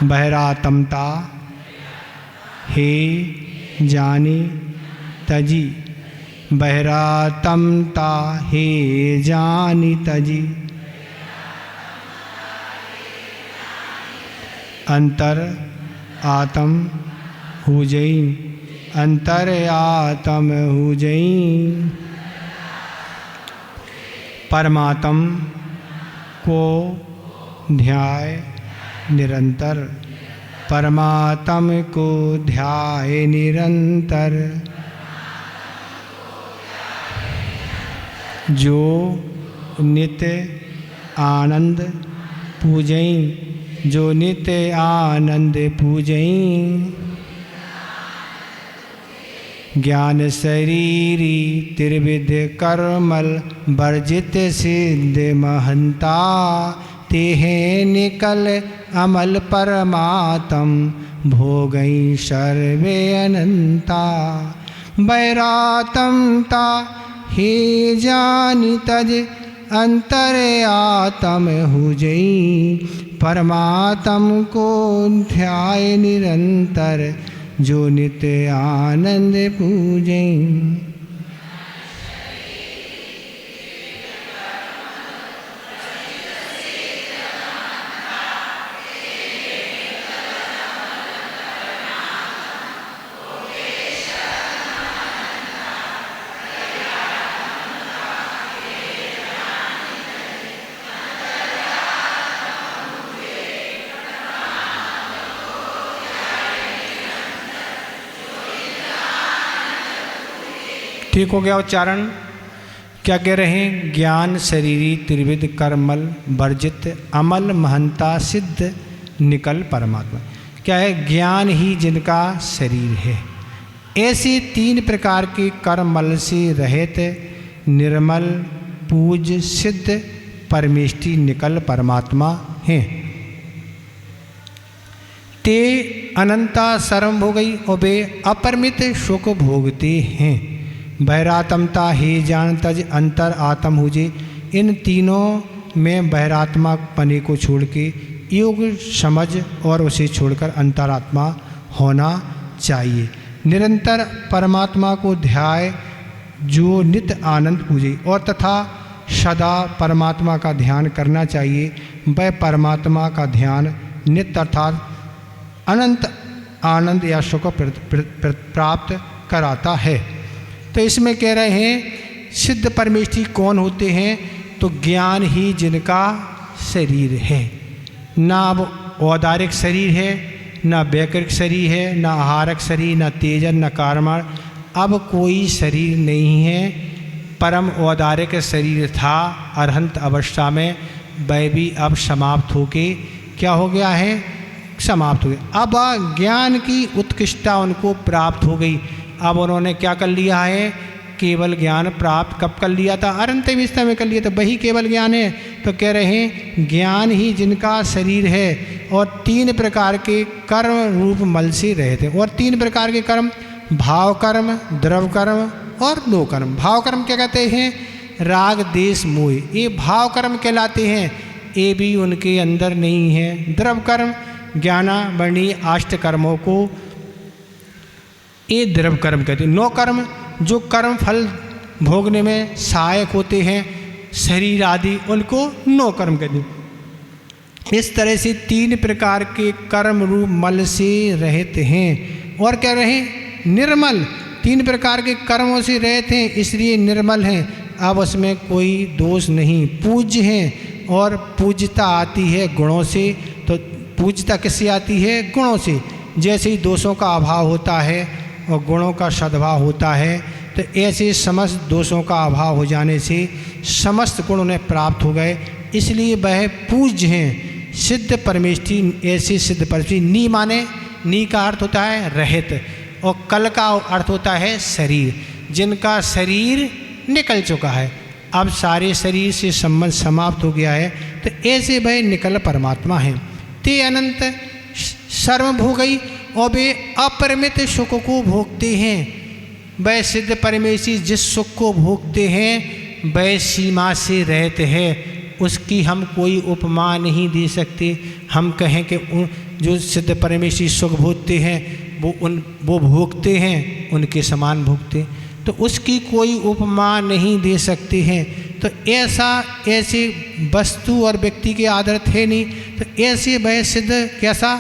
बहरातमता हे जानी तजी, बहरातमता हे जानी तजी, अंतर आत्म हुजई, अंतर आत्म हुजई, परमात्म को ध्याय निरंतर, परमात्म को ध्याय निरंतर, जो नित्य आनंद पूजई, जो नित्य आनंद पूजई, ज्ञान शरीरी त्रिविध करमल, वर्जित सिद्ध महंता, तेहे निकल अमल परमात्म, भोगई सर्वे अनंता, बैरातमता हे जानी तज, अंतर आत्म हुजई, परमात्म को ध्याय निरंतर, जो नित्य आनंद पूजे। ठीक हो गया उच्चारण। क्या कह रहे हैं? ज्ञान शरीरी त्रिविध कर्मल वर्जित अमल महंता सिद्ध निकल परमात्मा। क्या है? ज्ञान ही जिनका शरीर है, ऐसे 3 प्रकार के कर्मल से रहित निर्मल पूज सिद्ध परमेष्टि निकल परमात्मा हैं। ते अनंता सर्व हो गई और वे अपरिमित सुख भोगते हैं। बहिरात्मता ही जान तज अंतर आत्म हुजे। इन तीनों में बहिरात्मा पने को छोड़ के योग समझ और उसे छोड़कर अंतरात्मा होना चाहिए। निरंतर परमात्मा को ध्याय जो नित्य आनंद पूजे और तथा सदा परमात्मा का ध्यान करना चाहिए। वह परमात्मा का ध्यान नित्य अर्थात अनंत आनंद या सुख प्राप्त कराता है। तो इसमें कह रहे हैं सिद्ध परमेष्टि कौन होते हैं? तो ज्ञान ही जिनका शरीर है। ना अब औदारिक शरीर है, ना वैकृत शरीर है, ना आहारक शरीर, ना तेजन, ना कार्मण। अब कोई शरीर नहीं है। परम औदारिक शरीर था अरहंत अवस्था में, वह भी अब समाप्त होके क्या हो गया है? समाप्त हो गया। अब ज्ञान की उत्कृष्टता उनको प्राप्त हो गई। अब उन्होंने क्या कर लिया है? केवल ज्ञान प्राप्त कब कर लिया था? अनंत अवस्था में कर लिया था, वही केवल ज्ञान है। तो कह रहे हैं ज्ञान ही जिनका शरीर है और 3 प्रकार के कर्म रूप मल से रहे थे। और 3 प्रकार के कर्म भाव कर्म, द्रव कर्म और लो कर्म। भाव कर्म क्या कहते हैं? राग देश मोह, ये भाव कर्म कहलाते हैं। ये भी उनके अंदर नहीं है। द्रव कर्म ज्ञाना वर्णी अष्ट कर्मों को ये द्रव कर्म कहते हैं। नो कर्म जो कर्म फल भोगने में सहायक होते हैं, शरीर आदि, उनको नो कर्म कहते हैं। इस तरह से 3 प्रकार के कर्म रूप मल से रहित हैं। और क्या रहे? निर्मल। 3 प्रकार के कर्मों से रहित हैं, इसलिए निर्मल हैं। अब उसमें कोई दोष नहीं। पूज्य हैं और पूज्यता आती है गुणों से। तो पूज्यता किससे आती है? गुणों से। जैसे ही दोषों का अभाव होता है और गुणों का सद्भाव होता है, तो ऐसे समस्त दोषों का अभाव हो जाने से समस्त गुण उन्हें प्राप्त हो गए, इसलिए वह पूज्य हैं। सिद्ध परमेष्टि ऐसे सिद्ध परमेष्टि। नी माने, नी का अर्थ होता है रहित और कल का अर्थ होता है शरीर। जिनका शरीर निकल चुका है, अब सारे शरीर से संबंध समाप्त हो गया है, तो ऐसे वह निकल परमात्मा हैं। ते अनंत सर्वभोग गई और वे अपरिमित सुख को भोगते हैं। वह सिद्ध परमेश्वरी जिस सुख को भोगते हैं वह सीमा से रहते हैं। उसकी हम कोई उपमा नहीं दे सकते। हम कहें कि जो सिद्ध परमेश्वरी सुख भोगते हैं वो भोगते हैं, उनके समान भोगते, तो उसकी कोई उपमा नहीं दे सकते हैं। तो ऐसे वस्तु और व्यक्ति के आदर थे नहीं, तो ऐसे वह सिद्ध कैसा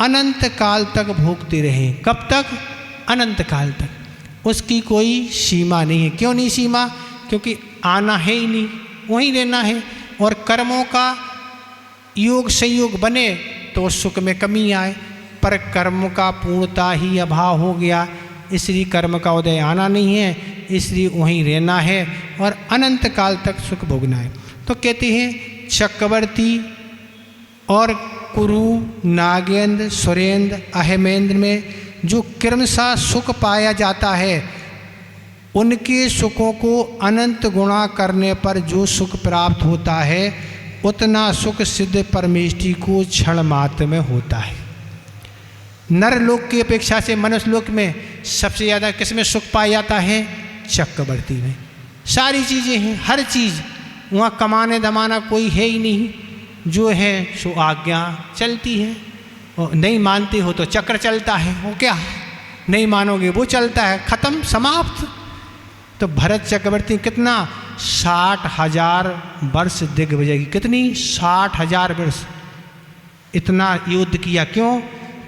अनंत काल तक भोगते रहे। कब तक? अनंत काल तक। उसकी कोई सीमा नहीं है। क्यों नहीं सीमा? क्योंकि आना है ही नहीं, वहीं रहना है। और कर्मों का योग संयोग बने तो सुख में कमी आए, पर कर्म का पूर्णता ही अभाव हो गया, इसलिए कर्म का उदय आना नहीं है, इसलिए वहीं रहना है और अनंत काल तक सुख भोगना है। तो कहते हैं चक्रवर्ती और कुरु, नागेंद्र, सुरेंद्र, अहमेंद्र में जो क्रमशः सुख पाया जाता है, उनके सुखों को अनंत गुणा करने पर जो सुख प्राप्त होता है, उतना सुख सिद्ध परमेष्टि को क्षण मात्र में होता है। नर लोक की अपेक्षा से मनुष्य लोक में सबसे ज़्यादा किस में सुख पाया जाता है? चक्रवर्ती में। सारी चीज़ें हैं, हर चीज़ वहाँ कमाने धमाना कोई है ही नहीं। जो है सो आज्ञा चलती है, और नहीं मानते हो तो चक्र चलता है। वो क्या नहीं मानोगे, वो चलता है, खत्म, समाप्त। तो भरत चक्रवर्ती कितना 60,000 वर्ष दिग्विजय की, कितनी 60,000 वर्ष इतना युद्ध किया। क्यों?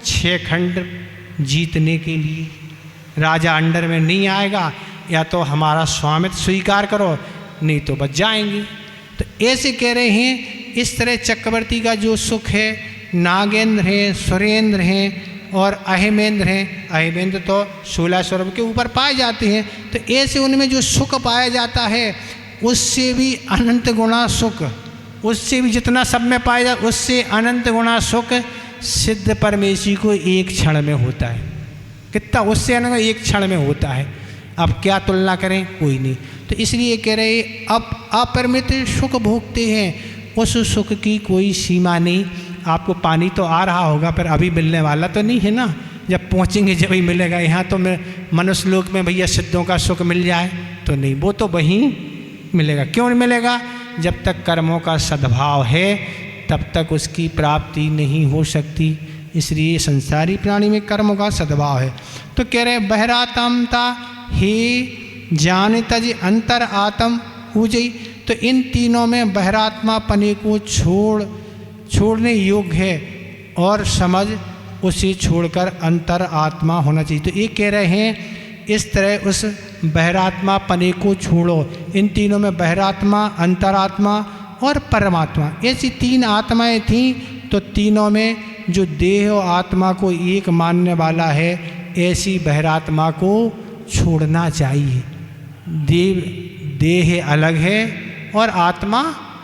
6 खंड जीतने के लिए। राजा अंडर में नहीं आएगा, या तो हमारा स्वामित्व स्वीकार करो, नहीं तो बच जाएंगे। तो ऐसे कह रहे हैं, इस तरह चक्रवर्ती का जो सुख है, नागेंद्र हैं, सुरेंद्र हैं और अहिमेंद्र हैं। अहिमेंद्र तो 16 स्वरूप के ऊपर पाए जाते हैं। तो ऐसे उनमें जो सुख पाया जाता है, उससे भी अनंत गुना सुख, उससे भी जितना सब में पाया जाता, उससे अनंत गुना सुख सिद्ध परमेश्वरी को एक क्षण में होता है। कितना उससे अनंत एक क्षण में होता है। अब क्या तुलना करें, कोई नहीं। तो इसलिए कह रहे, अब अपरिमित सुख भोगते हैं, उस सुख की कोई सीमा नहीं। आपको पानी तो आ रहा होगा, पर अभी मिलने वाला तो नहीं है ना, जब पहुँचेंगे जब ही मिलेगा। यहाँ तो मनुष्य लोक में भैया सिद्धों का सुख मिल जाए तो नहीं, वो तो वहीं मिलेगा। क्यों नहीं मिलेगा? जब तक कर्मों का सद्भाव है तब तक उसकी प्राप्ति नहीं हो सकती। इसलिए संसारी प्राणी में कर्मों का सद्भाव है। तो कह रहे, बहरातमता हे जान तज अंतर आत्म ऊजई। तो इन तीनों में बहरात्मा पने को छोड़ने योग्य है, और समझ उसे छोड़कर अंतर आत्मा होना चाहिए। तो ये कह रहे हैं, इस तरह उस बहरात्मा पने को छोड़ो। इन तीनों में बहरात्मा, अंतरात्मा और परमात्मा, ऐसी 3 आत्माएं थीं। तो तीनों में जो देह और आत्मा को एक मानने वाला है, ऐसी बहरात्मा को छोड़ना चाहिए। देह अलग है और आत्मा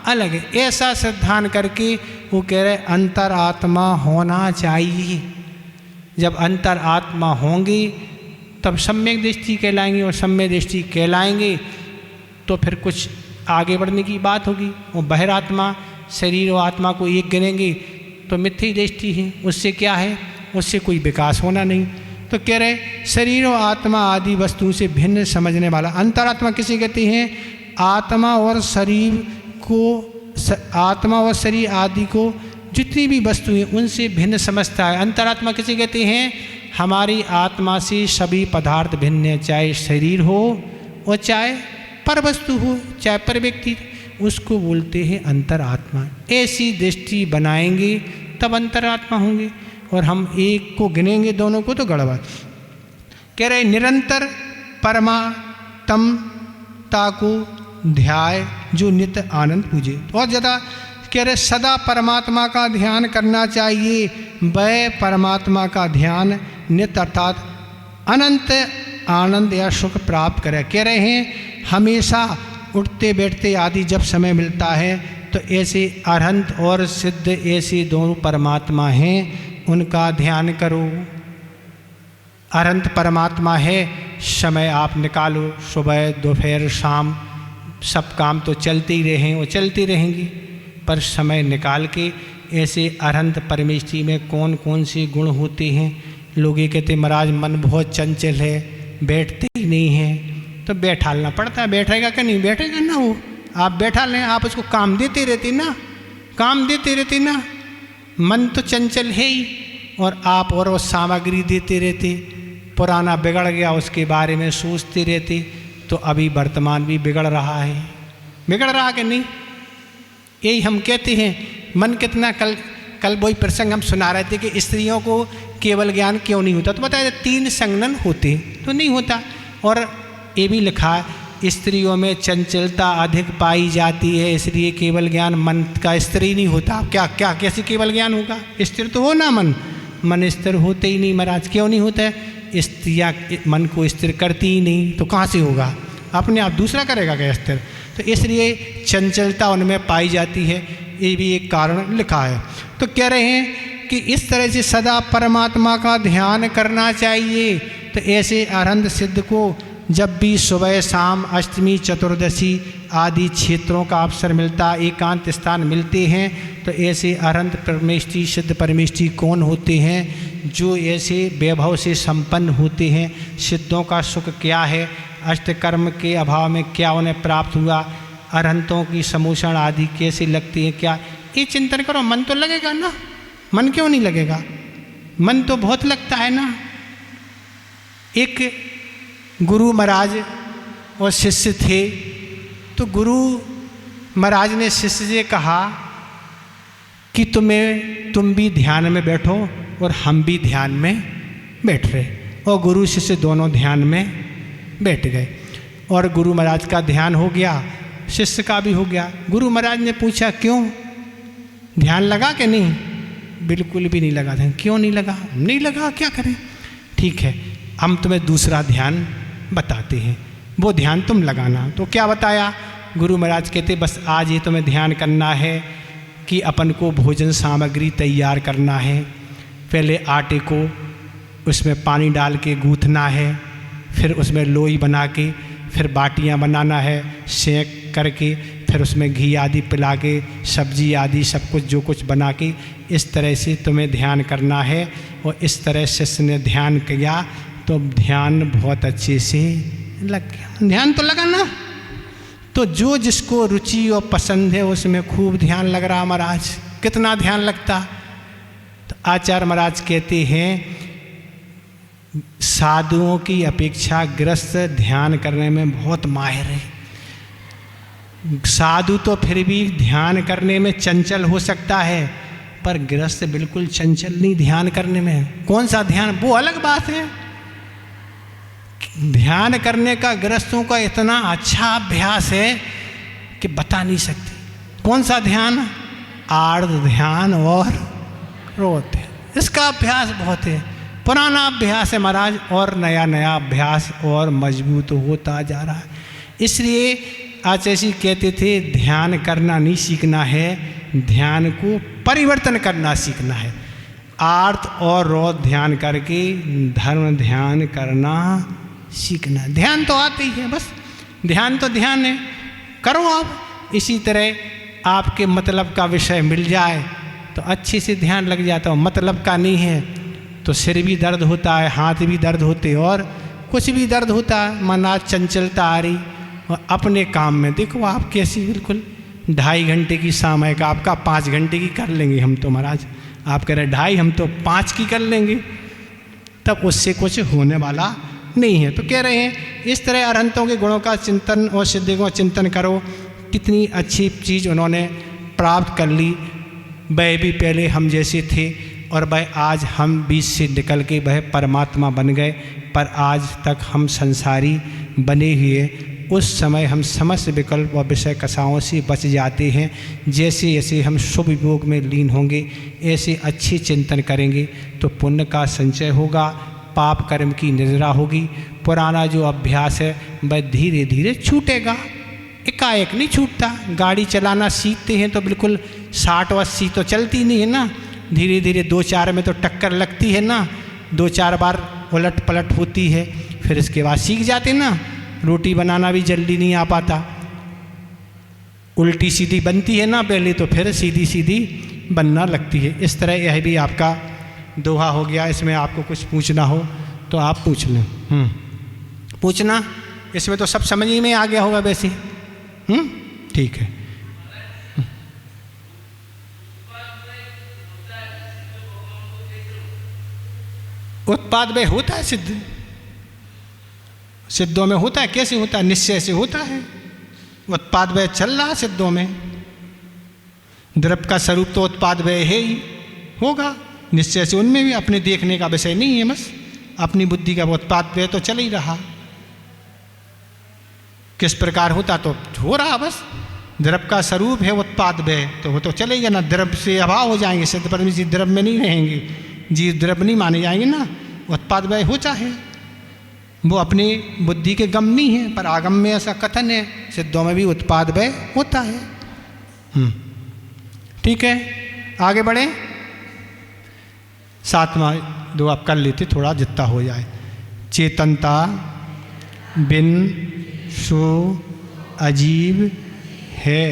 अलग है, ऐसा सिद्धांत करके वो कह रहे अंतरात्मा होना चाहिए। जब अंतरात्मा होंगी तब सम्यक दृष्टि कहलाएंगे, और सम्यक दृष्टि कहलाएंगे तो फिर कुछ आगे बढ़ने की बात होगी। वो बहिरात्मा शरीर और आत्मा को एक गिनेंगे तो मिथ्या दृष्टि है, उससे क्या है, उससे कोई विकास होना नहीं। तो कह रहे शरीर और आत्मा आदि वस्तुओं से भिन्न समझने वाला। अंतरात्मा किसे कहते हैं? आत्मा और शरीर को, आत्मा और शरीर आदि को जितनी भी वस्तुएं उनसे भिन्न समझता है। अंतरात्मा किसे कहते हैं? हमारी आत्मा से सभी पदार्थ भिन्न है, चाहे शरीर हो और चाहे पर वस्तु हो, चाहे पर व्यक्ति, उसको बोलते हैं अंतरात्मा। ऐसी दृष्टि बनाएंगे तब अंतरात्मा होंगे, और हम एक को गिनेंगे दोनों को तो गड़बड़। कह रहे निरंतर परमात्मता को ध्याय जो नित्य आनंद पूजे। और ज़्यादा कह रहे सदा परमात्मा का ध्यान करना चाहिए। वह परमात्मा का ध्यान नित्य अर्थात अनंत आनंद या सुख प्राप्त करे। कह रहे हैं हमेशा उठते बैठते आदि जब समय मिलता है तो ऐसे अरहंत और सिद्ध ऐसे दोनों परमात्मा हैं, उनका ध्यान करो। अरहंत परमात्मा है, समय आप निकालो, सुबह दोपहर शाम सब काम तो चलते ही रहे और चलते रहेंगे, पर समय निकाल के ऐसे अरहंत परमेष्ठी में कौन कौन से गुण होते हैं। लोग ये कहते महाराज मन बहुत चंचल है, बैठते ही नहीं है, तो बैठालना पड़ता है। बैठेगा कि नहीं बैठेगा ना, वो आप बैठा लें, आप उसको काम देते रहते ना, काम देते रहते ना। मन तो चंचल है ही, और आप और वो सामग्री देते रहते, पुराना बिगड़ गया उसके बारे में सोचते रहते, तो अभी वर्तमान भी बिगड़ रहा है। बिगड़ रहा कि नहीं? यही हम कहते हैं। मन कितना कल वही प्रसंग हम सुना रहे थे कि स्त्रियों को केवल ज्ञान क्यों नहीं होता, तो बताया 3 संगनन होते तो नहीं होता। और ये भी लिखा है स्त्रियों में चंचलता अधिक पाई जाती है, इसलिए केवल ज्ञान मन का स्थिर ही नहीं होता। क्या कैसे केवल ज्ञान होगा? स्थिर तो हो ना, मन स्थिर होते ही नहीं महाराज। क्यों नहीं होता है? स्त्रियाँ मन को स्थिर करती ही नहीं, तो कहाँ से होगा? अपने आप दूसरा करेगा क्या स्थिर? तो इसलिए चंचलता उनमें पाई जाती है, ये भी एक कारण लिखा है। तो कह रहे हैं कि इस तरह से सदा परमात्मा का ध्यान करना चाहिए। तो ऐसे अरहंत सिद्ध को जब भी सुबह शाम अष्टमी चतुर्दशी आदि क्षेत्रों का अवसर मिलता, एकांत स्थान मिलते हैं, तो ऐसे अरहंत परमेष्ठी सिद्ध परमेष्ठी कौन होते हैं? जो ऐसे वैभव से संपन्न होते हैं। सिद्धों का सुख क्या है, अष्टकर्म के अभाव में क्या उन्हें प्राप्त हुआ, अरहंतों की समूषण आदि कैसे लगती हैं, क्या ये चिंतन करो। मन तो लगेगा ना, मन क्यों नहीं लगेगा? मन तो बहुत लगता है ना। एक गुरु महाराज और शिष्य थे। तो गुरु महाराज ने शिष्य से कहा कि तुम भी ध्यान में बैठो और हम भी ध्यान में बैठ रहे। और गुरु शिष्य दोनों ध्यान में बैठ गए और गुरु महाराज का ध्यान हो गया, शिष्य का भी हो गया। गुरु महाराज ने पूछा क्यों, ध्यान लगा कि नहीं? बिल्कुल भी नहीं लगा था। क्यों नहीं लगा? नहीं लगा, क्या करें? ठीक है, हम तुम्हें दूसरा ध्यान बताते हैं, वो ध्यान तुम लगाना। तो क्या बताया? गुरु महाराज कहते बस आज ये तुम्हें ध्यान करना है कि अपन को भोजन सामग्री तैयार करना है। पहले आटे को उसमें पानी डाल के गूँथना है, फिर उसमें लोई बना के फिर बाटियाँ बनाना है, सेंक करके फिर उसमें घी आदि पिला के सब्जी आदि सब कुछ जो कुछ बना के इस तरह से तुम्हें ध्यान करना है। और इस तरह शिष्य ने ध्यान किया तो ध्यान बहुत अच्छे से लग गया। ध्यान तो लगा ना। तो जो जिसको रुचि और पसंद है उसमें खूब ध्यान लग रहा। महाराज कितना ध्यान लगता। तो आचार्य महाराज कहते हैं साधुओं की अपेक्षा गृहस्थ ध्यान करने में बहुत माहिर है। साधु तो फिर भी ध्यान करने में चंचल हो सकता है, पर गृहस्थ बिल्कुल चंचल नहीं ध्यान करने में। कौन सा ध्यान, वो अलग बात है। ध्यान करने का गृहस्थों का इतना अच्छा अभ्यास है कि बता नहीं सकते। कौन सा ध्यान? आर्ध ध्यान और क्रोध ध्यान, इसका अभ्यास बहुत है। पुराना अभ्यास है महाराज, और नया नया अभ्यास और मजबूत होता जा रहा है। इसलिए आचार्य कहते थे ध्यान करना नहीं सीखना है, ध्यान को परिवर्तन करना सीखना है। आर्त और रोध ध्यान करके धर्म ध्यान करना सीखना। ध्यान तो आते ही है, बस ध्यान तो ध्यान है, करो आप। इसी तरह आपके मतलब का विषय मिल जाए तो अच्छे से ध्यान लग जाता हो। मतलब का नहीं है तो सिर भी दर्द होता है, हाथ भी दर्द होते और कुछ भी दर्द होता है, मन आज चंचलता आ रही। और अपने काम में देखो आप कैसी बिल्कुल 2.5 घंटे की समय का आपका 5 घंटे की कर लेंगे हम तो महाराज। आप कह रहे 2.5, हम तो 5 की कर लेंगे, तब उससे कुछ होने वाला नहीं है। तो कह रहे हैं इस तरह अरहंतों के गुणों का चिंतन और सिद्धियों का चिंतन करो। कितनी अच्छी चीज़ उन्होंने प्राप्त कर ली। वह भी पहले हम जैसे थे और वह आज हम बीच से निकल के वह परमात्मा बन गए, पर आज तक हम संसारी बने हुए। उस समय हम समस्त विकल्प और विषय कसाओं से बच जाते हैं। जैसे जैसे हम शुभ योग में लीन होंगे, ऐसे अच्छे चिंतन करेंगे तो पुण्य का संचय होगा, पाप कर्म की निद्रा होगी। पुराना जो अभ्यास है वह धीरे धीरे छूटेगा, एकाएक नहीं छूटता। गाड़ी चलाना सीखते हैं तो बिल्कुल 60 और 80 तो चलती नहीं है ना, धीरे धीरे 2-4 में तो टक्कर लगती है ना, 2-4 बार उलट पलट होती है, फिर इसके बाद सीख जाते ना। रोटी बनाना भी जल्दी नहीं आ पाता, उल्टी सीधी बनती है ना पहले, तो फिर सीधी सीधी बनना लगती है। इस तरह यह भी आपका दोहा हो गया। इसमें आपको कुछ पूछना हो तो आप पूछ लें। पूछना, इसमें तो सब समझ में आ गया होगा वैसे। ठीक है। उत्पाद में होता है सिद्ध, सिद्धों में होता है। कैसे होता है? निश्चय से होता है। उत्पाद व्यय चल रहा सिद्धों में। द्रव्य का स्वरूप तो उत्पाद व्यय है ही, होगा निश्चय से। उनमें भी अपने देखने का विषय नहीं है, बस अपनी बुद्धि का उत्पाद व्यय तो चल ही रहा। किस प्रकार होता तो हो रहा, बस द्रव्य का स्वरूप है उत्पाद व्यय, तो वो तो चलेगा ना। द्रव्य से अभाव हो जाएंगे, सिद्ध परमेश्वर जी द्रव्य में नहीं रहेंगे, जी द्रव्य नहीं माने जाएंगे ना। उत्पाद व्यय होता है, वो अपनी बुद्धि के गम नहीं है, पर आगम में ऐसा कथन है, सिद्धों में भी उत्पाद व्यय होता है। ठीक है, आगे बढ़े। 7वां दो आप कर लेते, थोड़ा जितना हो जाए। चेतनता बिन सो अजीब है,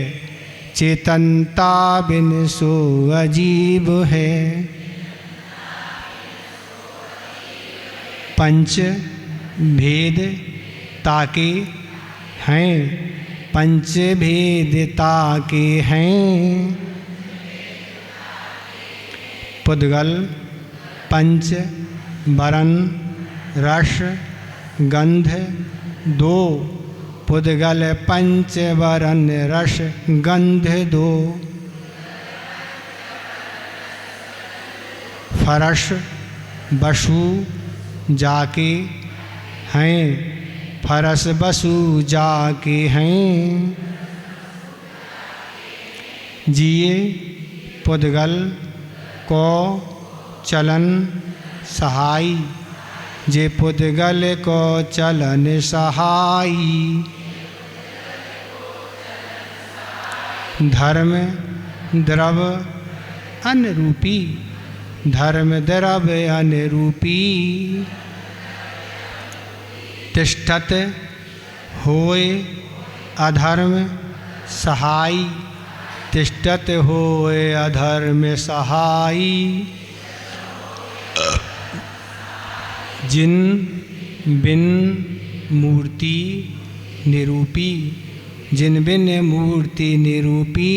चेतनता बिन सो अजीब है। पंच भेद ताके हैं, पंच भेद ताके हैं। पुद्गल पंच वरण रस गंध दो, पुद्गल पंच वरन रस गंध दो, फरस बसु जाके हैं, फरस बसु जाके हैं, जिए पुद्गल को चलन सहाई, जे पुद्गल को चलन सहाई, धर्म द्रव अनुरूपी, धर्म द्रव अनुरूपी, तिष्ठत होए अधर्म सहाई, तिष्ठत होए अधर्म सहाई, जिन बिन मूर्ति निरूपी, जिन बिन मूर्ति निरूपी,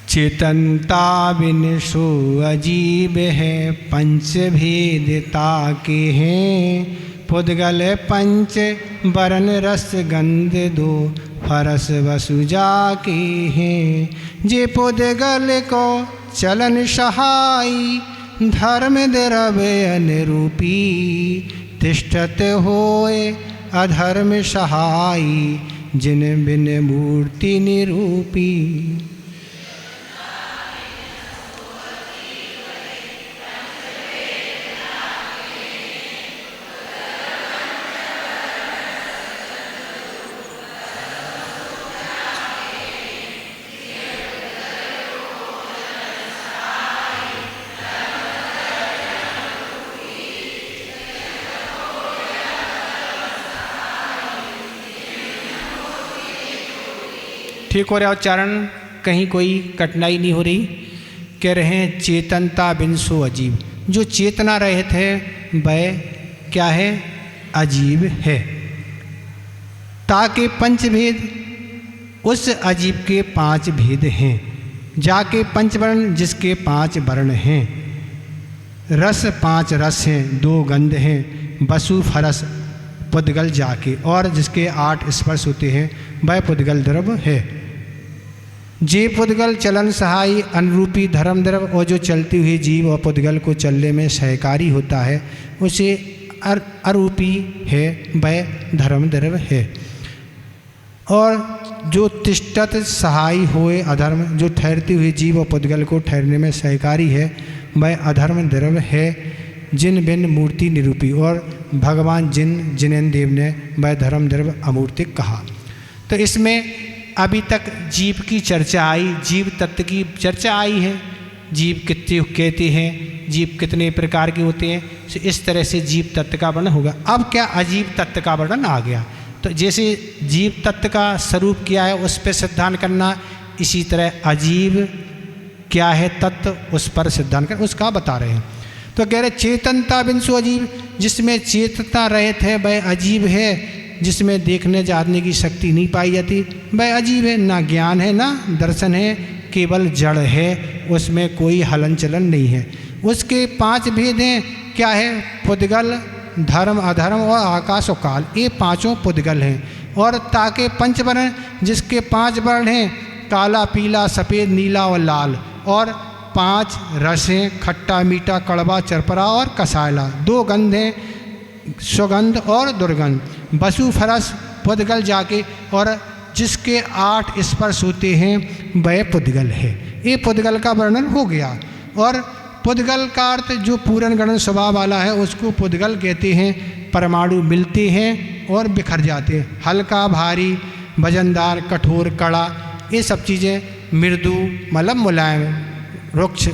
चेतनता बिन सो अजीब है, पंच भेदता के हैं, पुद्गल पंच वरन रस गंध दो, फरस वसु जाके हैं, जे पुद्गल को चलन सहाई, धर्म द्रव अनुरूपी, तिष्ठत होए अधर्म सहाई, जिन बिन मूर्ति निरूपी। ठीक हो रहा है उच्चारण, कहीं कोई कठिनाई नहीं हो रही। कह रहे हैं चेतनता बिन सो अजीब, जो चेतना रहित है वह क्या है, अजीब है। ताके पंचभेद, उस अजीब के 5 भेद हैं। जाके पंचवर्ण, जिसके 5 वर्ण हैं। रस 5 रस हैं, 2 गंध हैं। वसु फरस पुद्गल जाके, और जिसके 8 स्पर्श होते हैं वह पुद्गल द्रव है। जे पुद्गल चलन सहाई, अनुरूपी धर्म द्रव, और जो चलती हुई जीव और पुद्गल को चलने में सहकारी होता है उसे अरूपी है, वह धर्म द्रव है। और जो तिष्ठत सहाय होए अधर्म, जो ठहरती हुई जीव और पुद्गल को ठहरने में सहकारी है वह अधर्म द्रव है। जिन बिन मूर्ति निरूपी, और भगवान जिनेन्द्र देव ने वह धर्म द्रव अमूर्तिक कहा। तो इसमें अभी तक जीव की चर्चा आई, जीव तत्व की चर्चा आई है। जीव कितने कहते हैं, जीव कितने प्रकार के होते हैं, तो इस तरह से जीव तत्व का वर्णन होगा। अब क्या अजीब तत्व का वर्णन आ गया। तो जैसे जीव तत्व का स्वरूप क्या है उस पर सिद्धांत करना, इसी तरह अजीब क्या है तत्व उस पर सिद्धांत करना, उसका बता रहे हैं। तो कह रहे चेतनता बिंसु अजीब, जिसमें चेतनता रहित है वह अजीब है। जिसमें देखने जानने की शक्ति नहीं पाई जाती वह अजीब है। ना ज्ञान है ना दर्शन है, केवल जड़ है, उसमें कोई हलन चलन नहीं है। उसके 5 भेद हैं, क्या है, पुद्गल, धर्म अधर्म और आकाश और काल, ये 5 पुद्गल हैं। और ताके पंचवर्ण, जिसके 5 वर्ण हैं, काला पीला सफ़ेद नीला और लाल, और 5 रस हैं, खट्टा मीठा कड़वा चरपरा और कसायला। 2 गंध हैं, सुगंध और दुर्गंध। वसु फरस पुद्गल जाके, और जिसके 8 स्पर्श होते हैं वह पुद्गल है। ये पुद्गल का वर्णन हो गया। और पुद्गल का अर्थ जो पूर्ण गणन स्वभाव वाला है उसको पुद्गल कहते हैं। परमाणु मिलते हैं और बिखर जाते हैं। हल्का भारी वजनदार कठोर कड़ा, ये सब चीज़ें मृदु मतलब मुलायम, रुक्ष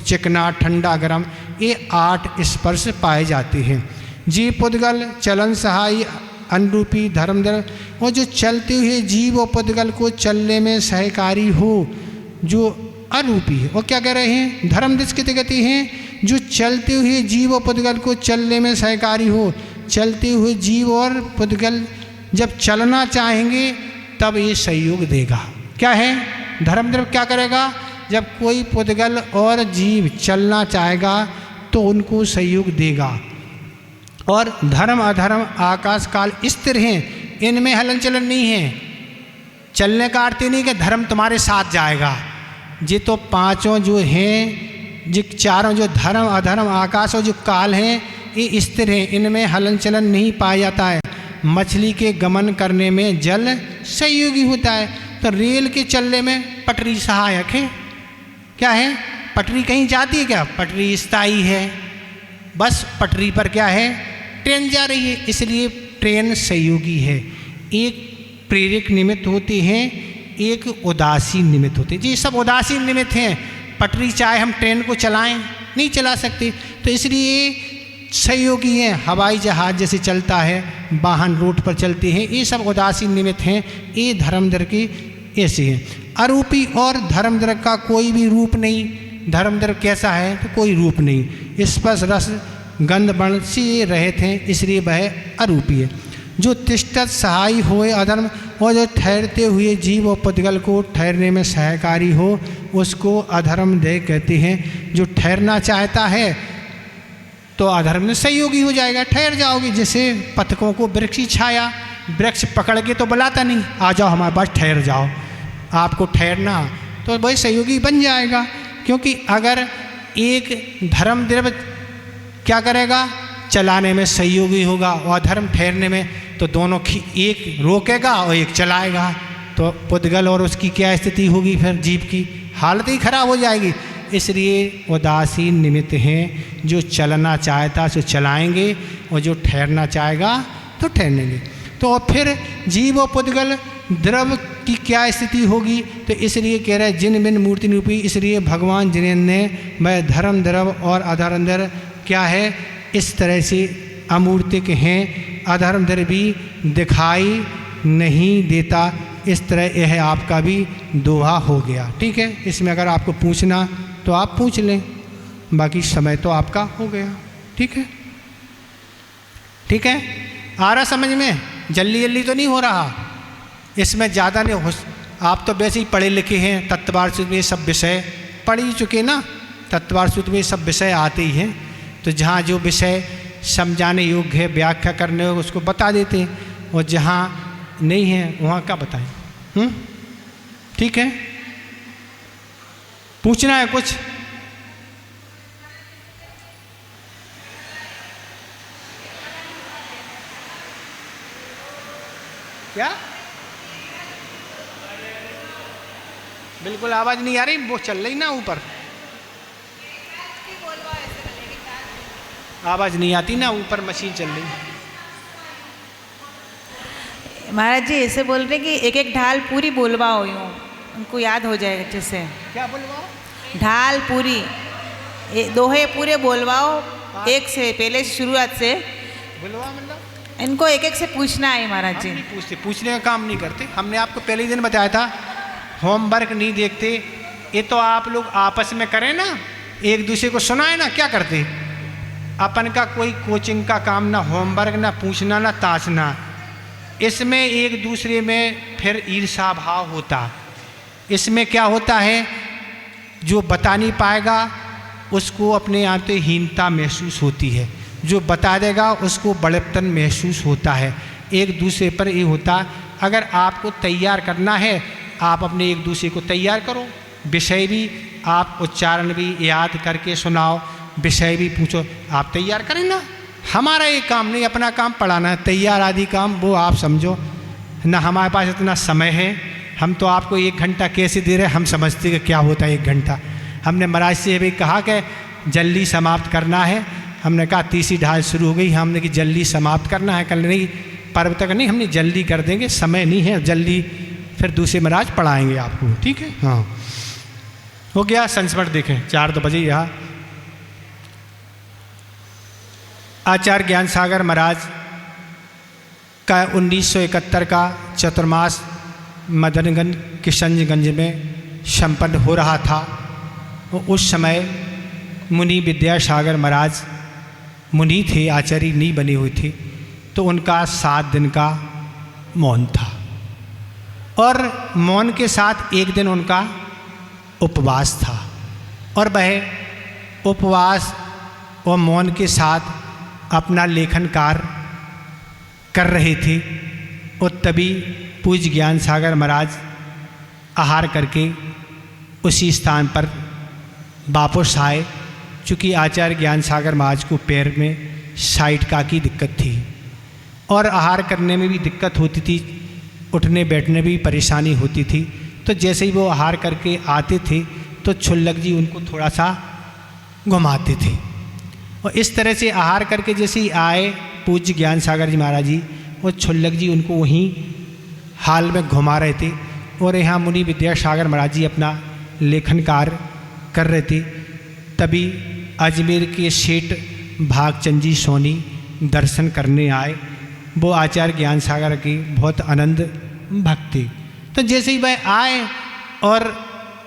चिकना ठंडा गरम, ये 8 स्पर्श पाए जाते हैं। जीव पुद्गल चलन सहाय अनुरूपी धर्म द्रव, और जो चलते हुए जीव और पुद्गल को चलने में सहकारी हो, जो अरूपी है। और क्या कह रहे हैं, धर्म दृष्टि कितने गति हैं, जो चलते हुए जीव और पुद्गल को चलने में सहकारी हो। चलते हुए जीव और पुद्गल जब चलना चाहेंगे तब ये सहयोग देगा। क्या है, धर्म द्रव क्या करेगा, जब कोई पुद्गल और जीव चलना चाहेगा तो उनको सहयोग देगा। और धर्म अधर्म आकाश काल स्थिर हैं, इनमें हलन चलन नहीं है। चलने का अर्थ नहीं कि धर्म तुम्हारे साथ जाएगा। ये तो पांचों जो हैं, जो चारों जो धर्म अधर्म आकाश और जो काल हैं, ये स्थिर हैं, इनमें हलन चलन नहीं पाया जाता है। मछली के गमन करने में जल सहयोगी होता है, तो रेल के चलने में पटरी सहायक है। क्या है? पटरी कहीं जाती है क्या? पटरी स्थायी है, बस पटरी पर क्या है? ट्रेन जा रही है, इसलिए ट्रेन सहयोगी है। एक प्रेरक निमित्त होते हैं, एक उदासीन निमित्त होते हैं। जी सब उदासीन निमित्त हैं। पटरी चाहे हम ट्रेन को चलाएं, नहीं चला सकते, तो इसलिए सहयोगी हैं। हवाई जहाज जैसे चलता है, वाहन रोड पर चलते हैं, ये सब उदासीन निमित्त हैं। ये धर्मधर के ऐसे हैं। अरूपी और धर्मधर का कोई भी रूप नहीं। धर्मधर कैसा है? तो कोई रूप नहीं। स्पर्श रस गंध वर्ण से रहित हैं, इसलिए वह अरूपी है। जो तिष्ठत सहाय होए अधर्म, और जो ठहरते हुए जीव और पुद्गल को ठहरने में सहकारी हो, उसको अधर्म देह कहते हैं। जो ठहरना चाहता है तो अधर्म में सहयोगी हो जाएगा, ठहर जाओगे। जैसे पथिकों को वृक्ष की छाया, वृक्ष पकड़ के तो बुलाता नहीं, आ जाओ हमारे पास ठहर जाओ, आपको ठहरना, तो वही सहयोगी बन जाएगा। क्योंकि अगर एक धर्म द्रव्य क्या करेगा? चलाने में सहयोगी होगा, और धर्म ठहरने में, तो दोनों एक रोकेगा और एक चलाएगा, तो पुद्गल और उसकी क्या स्थिति होगी? फिर जीव की हालत ही खराब हो जाएगी। इसलिए उदासीन निमित्त हैं। जो चलना चाहता सो चलाएंगे, और जो ठहरना चाहेगा तो ठहरेंगे। तो फिर जीव और पुद्गल द्रव्य की क्या स्थिति होगी? तो इसलिए कह रहे हैं जिन बिन मूर्ति रूपी, इसलिए भगवान जिन्हें वह धर्म द्रव्य और अधर्म द्रव्य क्या है? इस तरह से अमूर्तिक हैं। अधर्म द्रव्य भी दिखाई नहीं देता। इस तरह यह आपका भी दोहा हो गया। ठीक है, इसमें अगर आपको पूछना तो आप पूछ लें, बाकी समय तो आपका हो गया। ठीक है, ठीक है, आ रहा समझ में? जल्दी जल्दी तो नहीं हो रहा, इसमें ज़्यादा नहीं हो। आप तो वैसे ही पढ़े लिखे हैं, तत्वार्थ सूत्र में सब विषय पढ़ ही चुके ना, तत्वार्थ सूत्र में सब विषय आते ही हैं। तो जहाँ जो विषय समझाने योग्य है, व्याख्या करने योग्य, उसको बता देते हैं, और जहाँ नहीं है वहाँ क्या बताएं। ठीक है, पूछना है कुछ? क्या? बिल्कुल आवाज़ नहीं आ रही, वो चल रही ना ऊपर, आवाज़ नहीं आती ना, ऊपर मशीन चल रही। महाराज जी ऐसे बोल रहे कि एक एक ढाल पूरी बोलवाओ, यूँ उनको याद हो जाएगा अच्छे से। क्या बोलवाओ? ढाल पूरी, दोहे पूरे बोलवाओ, एक से पहले शुरुआत से बोलवा। मतलब इनको एक एक से पूछना है महाराज जी। नहीं पूछते, पूछने का काम नहीं करते। हमने आपको पहले ही दिन बताया था, होमवर्क नहीं देखते। ये तो आप लोग आपस में करें ना, एक दूसरे को सुनाए ना, क्या करते? अपन का कोई कोचिंग का काम ना, होमवर्क ना, पूछना ना, ताशना। इसमें एक दूसरे में फिर ईर्ष्या भाव होता। इसमें क्या होता है? जो बता नहीं पाएगा उसको अपने आप से हीनता महसूस होती है, जो बता देगा उसको बड़प्पन महसूस होता है। एक दूसरे पर ये होता। अगर आपको तैयार करना है, आप अपने एक दूसरे को तैयार करो, विषय भी आप उच्चारण भी याद करके सुनाओ, विषय भी पूछो, आप तैयार करें ना। हमारा ये काम नहीं, अपना काम पढ़ाना है, तैयार आदि काम वो आप समझो ना। हमारे पास इतना समय है, हम तो आपको 1 घंटा कैसे दे रहे हैं, हम समझते कि क्या होता है 1 घंटा। हमने महाराज से भी कहा कि जल्दी समाप्त करना है, हमने कहा तीसरी ढाल शुरू हो गई, हमने कि जल्दी समाप्त करना है, कल नहीं पर्व तक नहीं, हमने जल्दी कर देंगे, समय नहीं है जल्दी, फिर दूसरे महाराज पढ़ाएंगे आपको। ठीक है, हाँ हो गया। संस्मरण देखें, 4 तो बजे यहाँ आचार्य ज्ञान सागर महाराज का 1971 का चतुर्मास मदनगंज किशनगंज में संपन्न हो रहा था। उस समय मुनि विद्यासागर महाराज मुनि थे, आचार्य नहीं बने हुए थे, तो उनका 7 दिन का मौन था, और मौन के साथ एक दिन उनका उपवास था। और वह उपवास और मौन के साथ अपना लेखन कार्य कर रहे थे। और तभी पूज्य ज्ञान सागर महाराज आहार करके उसी स्थान पर वापस आए। चूँकि आचार्य ज्ञान सागर महाराज को पैर में साइटिका की दिक्कत थी और आहार करने में भी दिक्कत होती थी, उठने बैठने में भी परेशानी होती थी। तो जैसे ही वो आहार करके आते थे तो छुल्लक जी उनको थोड़ा सा घुमाते थे। और इस तरह से आहार करके जैसे ही आए पूज्य ज्ञान सागर जी महाराज जी, और छुल्लक जी उनको वहीं हाल में घुमा रहे थे। और यहाँ मुनि विद्यासागर महाराज जी अपना लेखन कार्य कर रहे थे। तभी अजमेर के सेठ भागचंद जी सोनी दर्शन करने आए। वो आचार्य ज्ञान सागर के बहुत आनंद भक्त थे। तो जैसे ही वह आए और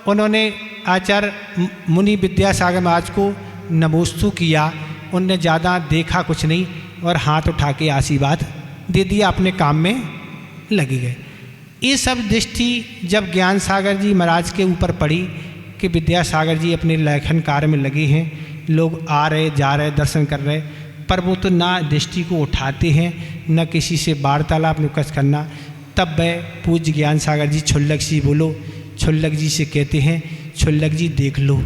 उन्होंने आचार्य मुनि विद्यासागर महाराज को नमोस्तु किया, उनने ज़्यादा देखा कुछ नहीं और हाथ उठा के आशीर्वाद दे दिया, अपने काम में लगे गए। ये सब दृष्टि जब ज्ञान सागर जी महाराज के ऊपर पड़ी कि विद्यासागर जी अपने लेखन कार्य में लगे हैं, लोग आ रहे जा रहे दर्शन कर रहे, पर वो तो ना दृष्टि को उठाते हैं न किसी से वार्तालाप नुकस करना। तब वह पूज्य ज्ञान सागर जी छुल्लक जी बोलो, छुल्लक जी से कहते हैं, छुल्लक जी देख लो,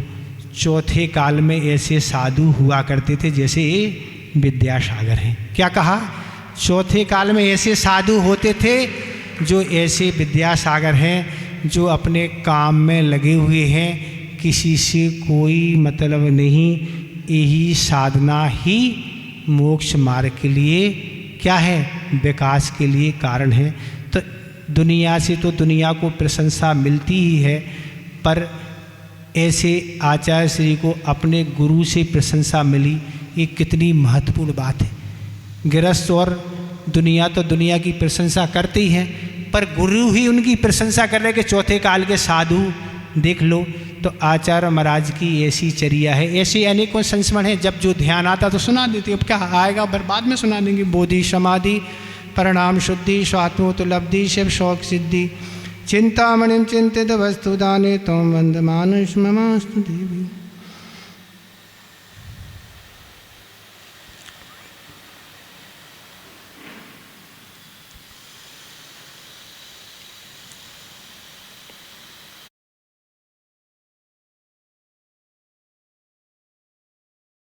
चौथे काल में ऐसे साधु हुआ करते थे जैसे ये विद्यासागर हैं। क्या कहा? चौथे काल में ऐसे साधु होते थे जो ऐसे विद्यासागर हैं, जो अपने काम में लगे हुए हैं, किसी से कोई मतलब नहीं, यही साधना ही मोक्ष मार्ग के लिए क्या है, विकास के लिए कारण है। तो दुनिया से तो दुनिया को प्रशंसा मिलती ही है, पर ऐसे आचार्य श्री को अपने गुरु से प्रशंसा मिली, ये कितनी महत्वपूर्ण बात है। गृहस्थ और दुनिया तो दुनिया की प्रशंसा करते ही हैं, पर गुरु ही उनकी प्रशंसा कर रहे कि चौथे काल के साधु देख लो। तो आचार्य महाराज की ऐसी चर्या है। ऐसे अनेकों संस्मरण है, जब जो ध्यान आता तो सुना देते, अब क्या आएगा बाद में सुना देंगे। बोधि समाधि परिणाम शुद्धि स्वात्मोपलब्धि शिव शौक सिद्धि चिंतामणिम चिंतित वस्तु दाने तुम वंद मानुष ममास्तु देवी।